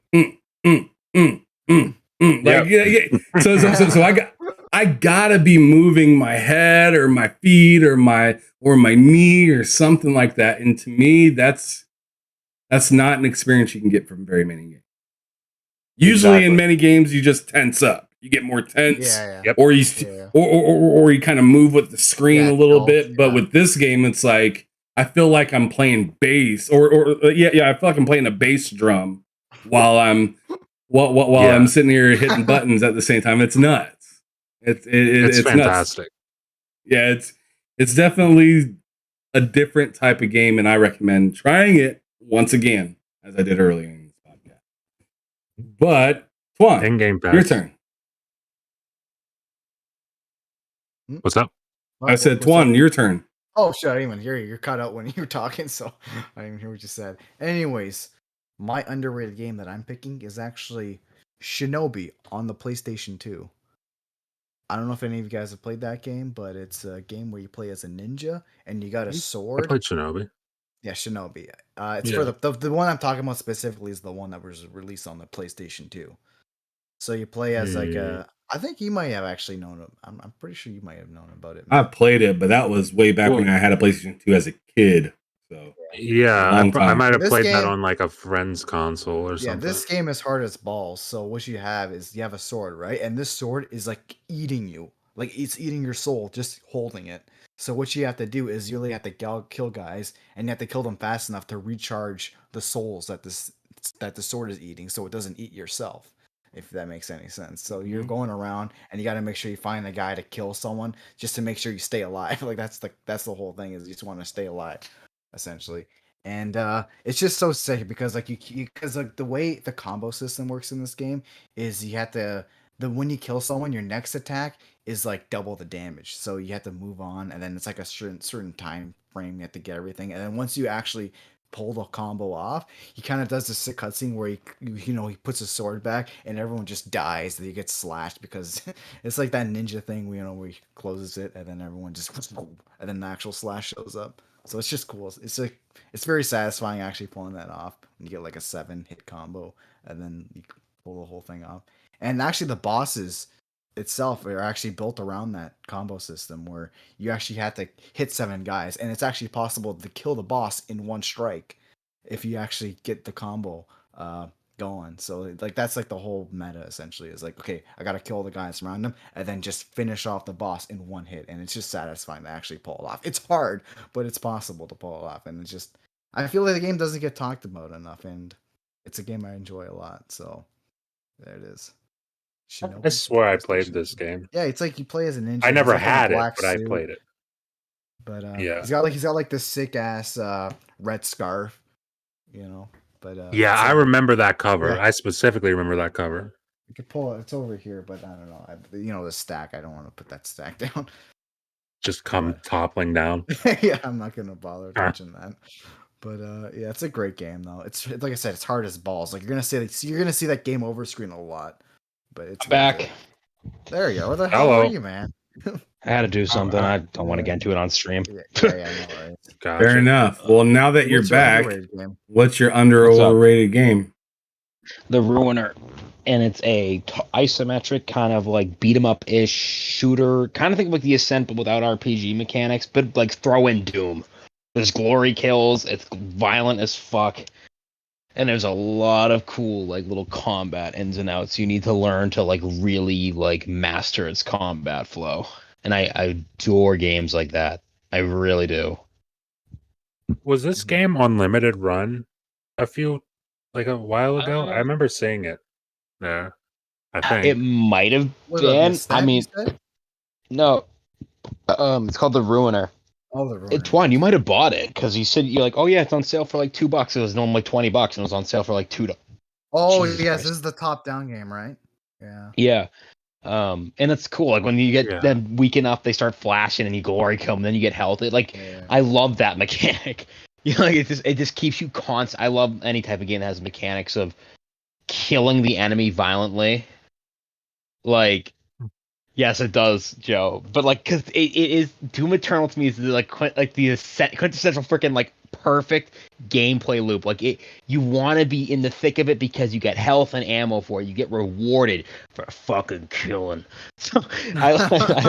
So I gotta be moving my head or my feet or my knee or something like that. And to me, that's not an experience you can get from very many games. Usually in many games, you just tense up. You get more tense, or you kind of move with the screen a little bit. But with this game, it's like I feel like I'm playing bass, or I feel like I'm playing a bass drum while I'm I'm sitting here hitting buttons at the same time. It's nuts. It's fantastic. Nuts. Yeah, it's definitely a different type of game, and I recommend trying it once again, as I did earlier in this podcast. But Twan, your turn. What's up? I said, Twan, your turn. Oh shit! I didn't even hear you. You're cut out when you were talking, so I didn't even hear what you said. Anyways, my underrated game that I'm picking is actually Shinobi on the PlayStation 2. I don't know if any of you guys have played that game, but it's a game where you play as a ninja and you got a sword. I played Shinobi. Yeah, Shinobi. It's for the one I'm talking about specifically is the one that was released on the PlayStation 2. So you play as like a. I think you might have actually known it. I'm pretty sure you might have known about it. I played it, but that was way back when I had a PlayStation 2 as a kid. So Yeah, Long I time. might have This played that game- on like a friend's console or Yeah, something. this game is hard as balls. So what you have is you have a sword, right? And this sword is like eating you. Like it's eating your soul just holding it. So what you have to do is you really have to kill guys, and you have to kill them fast enough to recharge the souls that the sword is eating, so it doesn't eat yourself. If that makes any sense. So you're going around and you got to make sure you find a guy to kill someone just to make sure you stay alive. Like that's the whole thing is you just want to stay alive, essentially. And it's just so sick because like because like the way the combo system works in this game is you have to when you kill someone, your next attack is like double the damage. So you have to move on, and then it's like a certain time frame you have to get everything, and then once you actually pull the combo off, he kind of does this sick cutscene where he puts his sword back and everyone just dies. That he gets slashed because it's like that ninja thing, where he closes it and then everyone just and then the actual slash shows up. So it's just cool. It's very satisfying actually pulling that off when you get like a 7-hit combo and then you pull the whole thing off. And actually the bosses itself are actually built around that combo system where you actually have to hit 7 guys, and it's actually possible to kill the boss in one strike if you actually get the combo going. So like that's like the whole meta essentially is like, okay, I gotta kill the guys around him and then just finish off the boss in one hit, and it's just satisfying to actually pull it off. It's hard, but it's possible to pull it off, and it's just I feel like the game doesn't get talked about enough, and it's a game I enjoy a lot. So there it is. I swear I played this game. Yeah, it's like you play as a ninja. I never He's, like, in a had it, black but I suit. played it. But Yeah. he's got like this sick ass red scarf, But Yeah, it's I like, remember that cover. Yeah. I specifically remember that cover. you could pull it. It's over here, but I don't know. The stack. I don't want to put that stack down. Just come toppling down. Yeah, I'm not gonna bother touching that. But yeah, it's a great game though. It's like I said, it's hard as balls. Like you're gonna see that game over screen a lot. But it's Back. There you go. Where the hell are you, man? I had to do something. I don't want to get into it on stream. Yeah, I know, right? Gotcha. Fair enough. Well, now that you're back, what's your overrated game? The Ruiner. And it's a isometric kind of like beat 'em up ish shooter, kind of think of like the Ascent but without RPG mechanics, but like throw in Doom. There's glory kills, it's violent as fuck, and there's a lot of cool like little combat ins and outs you need to learn to like really like master its combat flow. And I adore games like that. I really do. Was this game on limited run a while ago? I remember seeing it. Yeah, I think it might have been. I mean, no. It's called The Ruiner. Oh, The Ruiner. It's one. You might have bought it because you said you're like, oh yeah, it's on sale for like $2. It was normally $20, and it was on sale for like $2. Oh yes, this is the top-down game, right? Yeah. Yeah. And it's cool. Like when you get then weak enough, they start flashing and you glory kill them, then you get health. I love that mechanic. Like it just keeps you constant. I love any type of game that has mechanics of killing the enemy violently. Like, yes, it does, Joe. But like, because it is Doom Eternal to me is the quintessential freaking like perfect gameplay loop. Like you want to be in the thick of it because you get health and ammo for it. You get rewarded for fucking killing. So I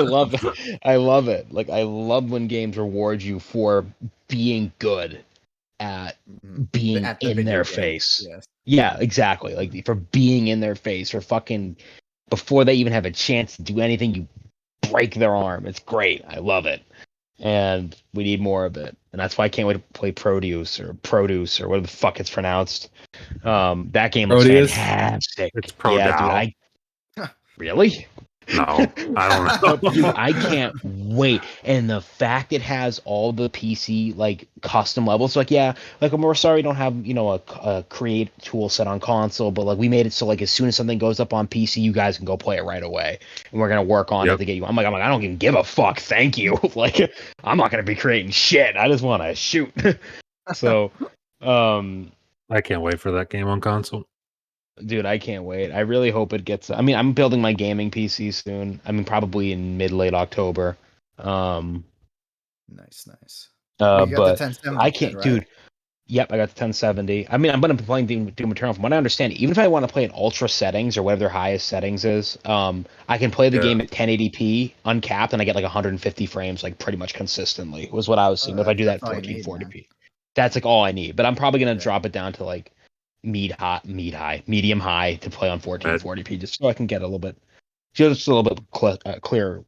love it. I love it. Like I love when games reward you for being good at being in their face. Yes. Yeah, exactly. Like for being in their face, for fucking before they even have a chance to do anything, you break their arm. It's great. I love it. And we need more of it. And that's why I can't wait to play Produce or whatever the fuck it's pronounced. That game looks fantastic. It's Pro yeah, dude. Really? No, I don't know. Dude, I can't wait. And the fact it has all the PC like custom levels, like we're sorry we don't have a create tool set on console, but like we made it so like as soon as something goes up on PC, you guys can go play it right away, and we're gonna work on it to get you. I'm like I don't even give a fuck. Thank you. Like I'm not gonna be creating shit. I just want to shoot. So, I can't wait for that game on console. Dude, I can't wait. I really hope it gets. I mean, I'm building my gaming PC soon. I mean, probably in late October. Nice. But I can't, right? dude. Yep, I got the 1070. I mean, I'm gonna be playing Doom Eternal. From what I understand, even if I want to play in ultra settings or whatever their highest settings is, I can play the game at 1080p uncapped, and I get like 150 frames, like pretty much consistently. Was what I was seeing. But if I do that at 1440p, That's like all I need. But I'm probably gonna drop it down to like medium high to play on 1440p, just so I can get a little bit, just a little bit clearer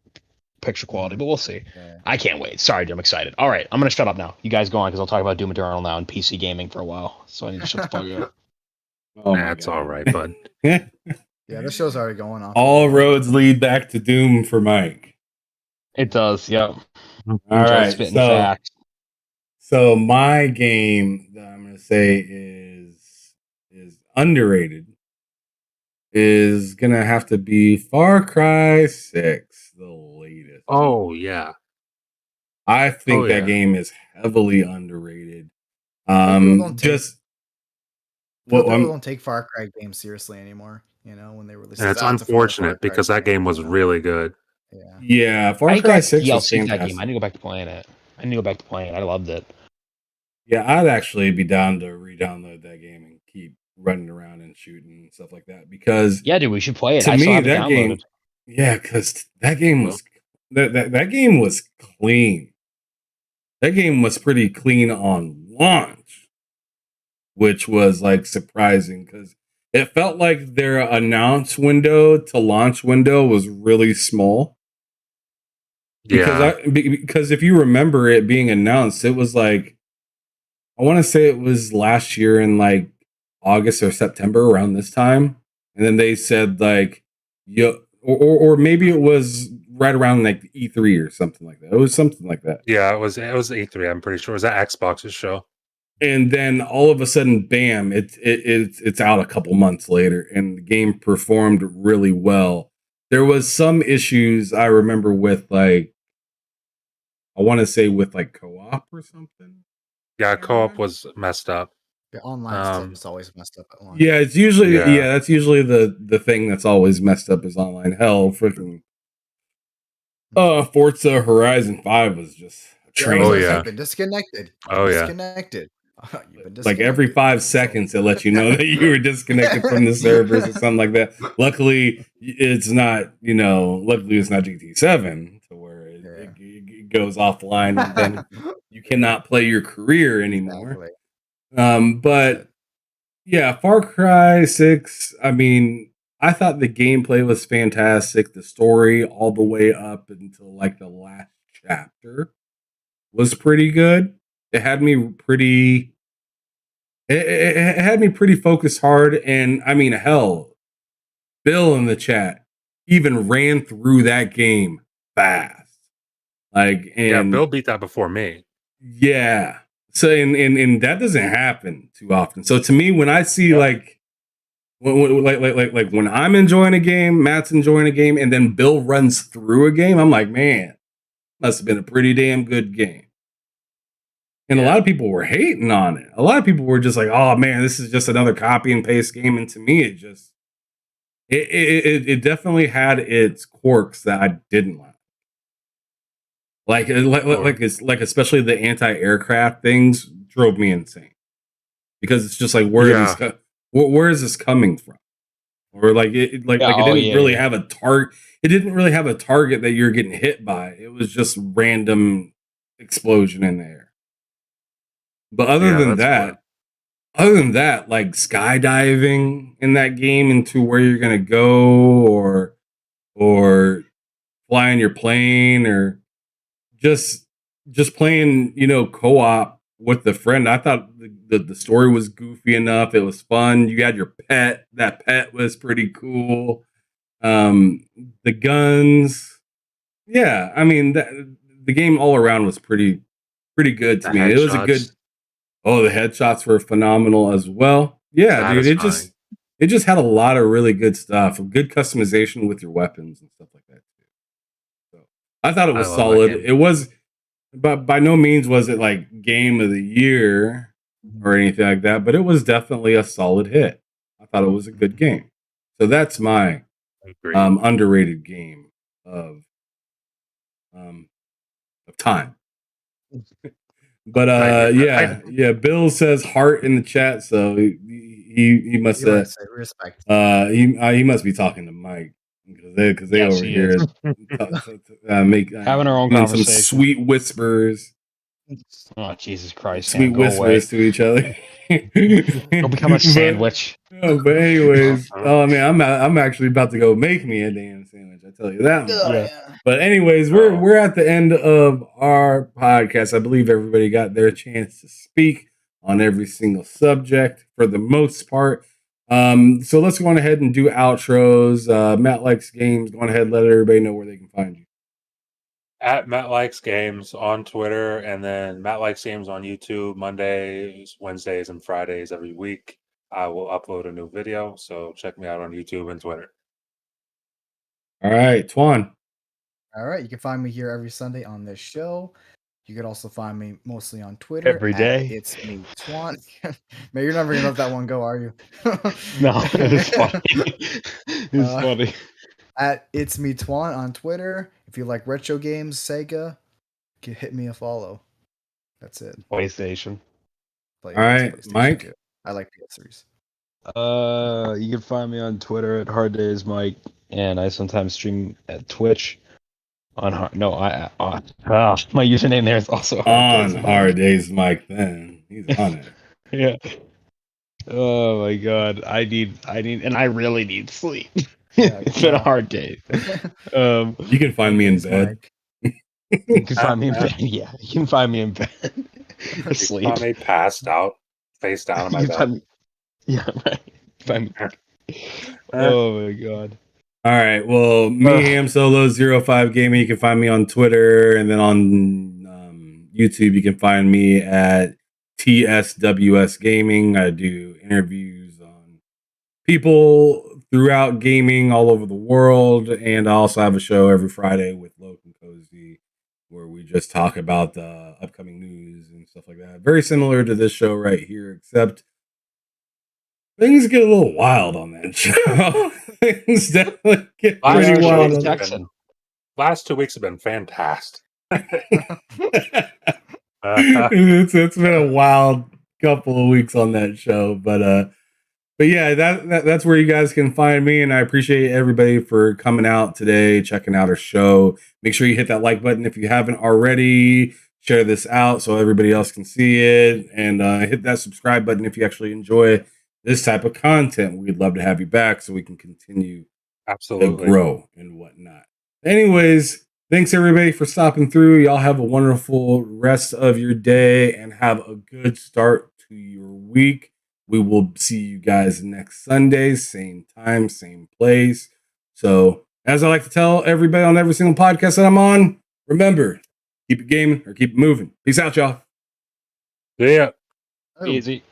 picture quality. But we'll see. Yeah. I can't wait. Sorry, dude, I'm excited. All right, I'm gonna shut up now. You guys go on because I'll talk about Doom Eternal now and PC gaming for a while. So I need to shut the fuck up. Oh That's all right, bud. Yeah, this show's already going off. All roads lead back to Doom for Mike. It does. Yep. All right. Spitting facts. So my game that I'm gonna say is underrated is gonna have to be Far Cry 6, the latest. Oh yeah. I think that game is heavily underrated. People Well, don't take Far Cry games seriously anymore. You know, when they release. And it's unfortunate because that game was really good. Yeah, Far Cry 6 was DLC fantastic. that game. I need to go back to playing it. I loved it. Yeah, I'd actually be down to re-download that game and keep running around and shooting and stuff like that because dude, we should play it. To me, that game, because that game was that game was clean. That game was pretty clean on launch, which was like surprising because it felt like their announce window to launch window was really small. Because if you remember it being announced, it was like, I want to say it was last year in like August or September around this time. And then they said like, or maybe it was right around like E3 or something like that. It was something like that. Yeah, it was E3. I'm pretty sure it was at Xbox's show. And then all of a sudden, bam! It's out a couple months later, and the game performed really well. There was some issues I remember with like, I want to say with like co-op or something. Yeah, co-op was messed up. The online is always messed up at launch. Yeah, it's usually that's usually the thing that's always messed up is online. Hell, freaking Forza Horizon 5 was just a train. You've been disconnected. Disconnected. Like every 5 seconds, it lets you know that you were disconnected from the servers or something like that. Luckily, it's not GT7 to where it goes offline and then you cannot play your career anymore. Exactly. But yeah, Far Cry 6, I mean, I thought the gameplay was fantastic. The story all the way up until like the last chapter was pretty good. It had me pretty focused hard. And I mean, hell, Bill in the chat even ran through that game fast. Bill beat that before me. Yeah. So and that doesn't happen too often. So to me, when I see like when I'm enjoying a game, Matt's enjoying a game, and then Bill runs through a game, I'm like, man, must have been a pretty damn good game. And a lot of people were hating on it. A lot of people were just like, oh man, this is just another copy and paste game. And to me, it definitely had its quirks that I didn't like. Like especially the anti-aircraft things drove me insane because it's just like where is this coming from? Or like it didn't really have a target. It didn't really have a target that you're getting hit by. It was just random explosion in the air. But other than that, like skydiving in that game into where you're gonna go, or flying your plane, or just playing, co-op with the friend. I thought the story was goofy enough. It was fun. You had your pet. That pet was pretty cool. The guns. Yeah, I mean, the game all around was pretty good to me. It was a good. Oh, the headshots were phenomenal as well. Yeah, dude, it just had a lot of really good stuff. Good customization with your weapons and stuff like that too. So I thought it was solid. It was, but by no means was it like game of the year or anything like that. But it was definitely a solid hit. I thought it was a good game. So that's my underrated game of time. But Bill says heart in the chat, so he must say respect. He must be talking to Mike because they over here having our own conversation. Some sweet whispers. Oh, Jesus Christ. Sweet Man, go away. whispers to each other. Go become a sandwich. But anyways, oh man, I'm actually about to go make me a damn sandwich. I tell you that much. Yeah. But anyways, we're at the end of our podcast. I believe everybody got their chance to speak on every single subject for the most part. So let's go on ahead and do outros. Matt Likes Games. Go on ahead and let everybody know where they can find you. At Matt Likes Games on Twitter, and then Matt Likes Games on YouTube Mondays, Wednesdays, and Fridays every week. I will upload a new video, so check me out on YouTube and Twitter. All right, Twan. All right, you can find me here every Sunday on this show. You could also find me mostly on Twitter. Every day. It's me, Twan. Man, you're never gonna let that one go, are you? No, it was funny. It's funny. At It's Me Twan on Twitter. If you like retro games, Sega, hit me a follow. That's it. PlayStation. All right, Mike. Too. I like PS3s. You can find me on Twitter at Hard Days Mike, and I sometimes stream at Twitch. My username there is also Hard Days Mike. Then he's on it. Yeah. Oh my god, I need, and I really need sleep. Yeah, it's been a hard day. You can find me in bed. You can find me in bed. Yeah, you can find me in bed. Asleep. You can find me passed out, face down on my bed. Yeah, right. Find me. Oh my god. All right. Well, me, Ham Solo 05 Gaming. You can find me on Twitter, and then on YouTube, you can find me at TSWS Gaming. I do interviews on people throughout gaming all over the world, and I also have a show every Friday with Loke and Cozy, where we just talk about the upcoming news and stuff like that. Very similar to this show right here, except things get a little wild on that show. Things definitely get pretty wild. Last 2 weeks have been fantastic. It's been a wild couple of weeks on that show, but yeah, that's where you guys can find me, and I appreciate everybody for coming out today, checking out our show. Make sure you hit that like button if you haven't already. Share this out so everybody else can see it, and hit that subscribe button if you actually enjoy this type of content. We'd love to have you back so we can continue to grow and whatnot. Anyways, thanks everybody for stopping through. Y'all have a wonderful rest of your day and have a good start to your week. We will see you guys next Sunday, same time, same place. So, as I like to tell everybody on every single podcast that I'm on, remember, keep it gaming or keep it moving. Peace out, y'all. See ya. Easy.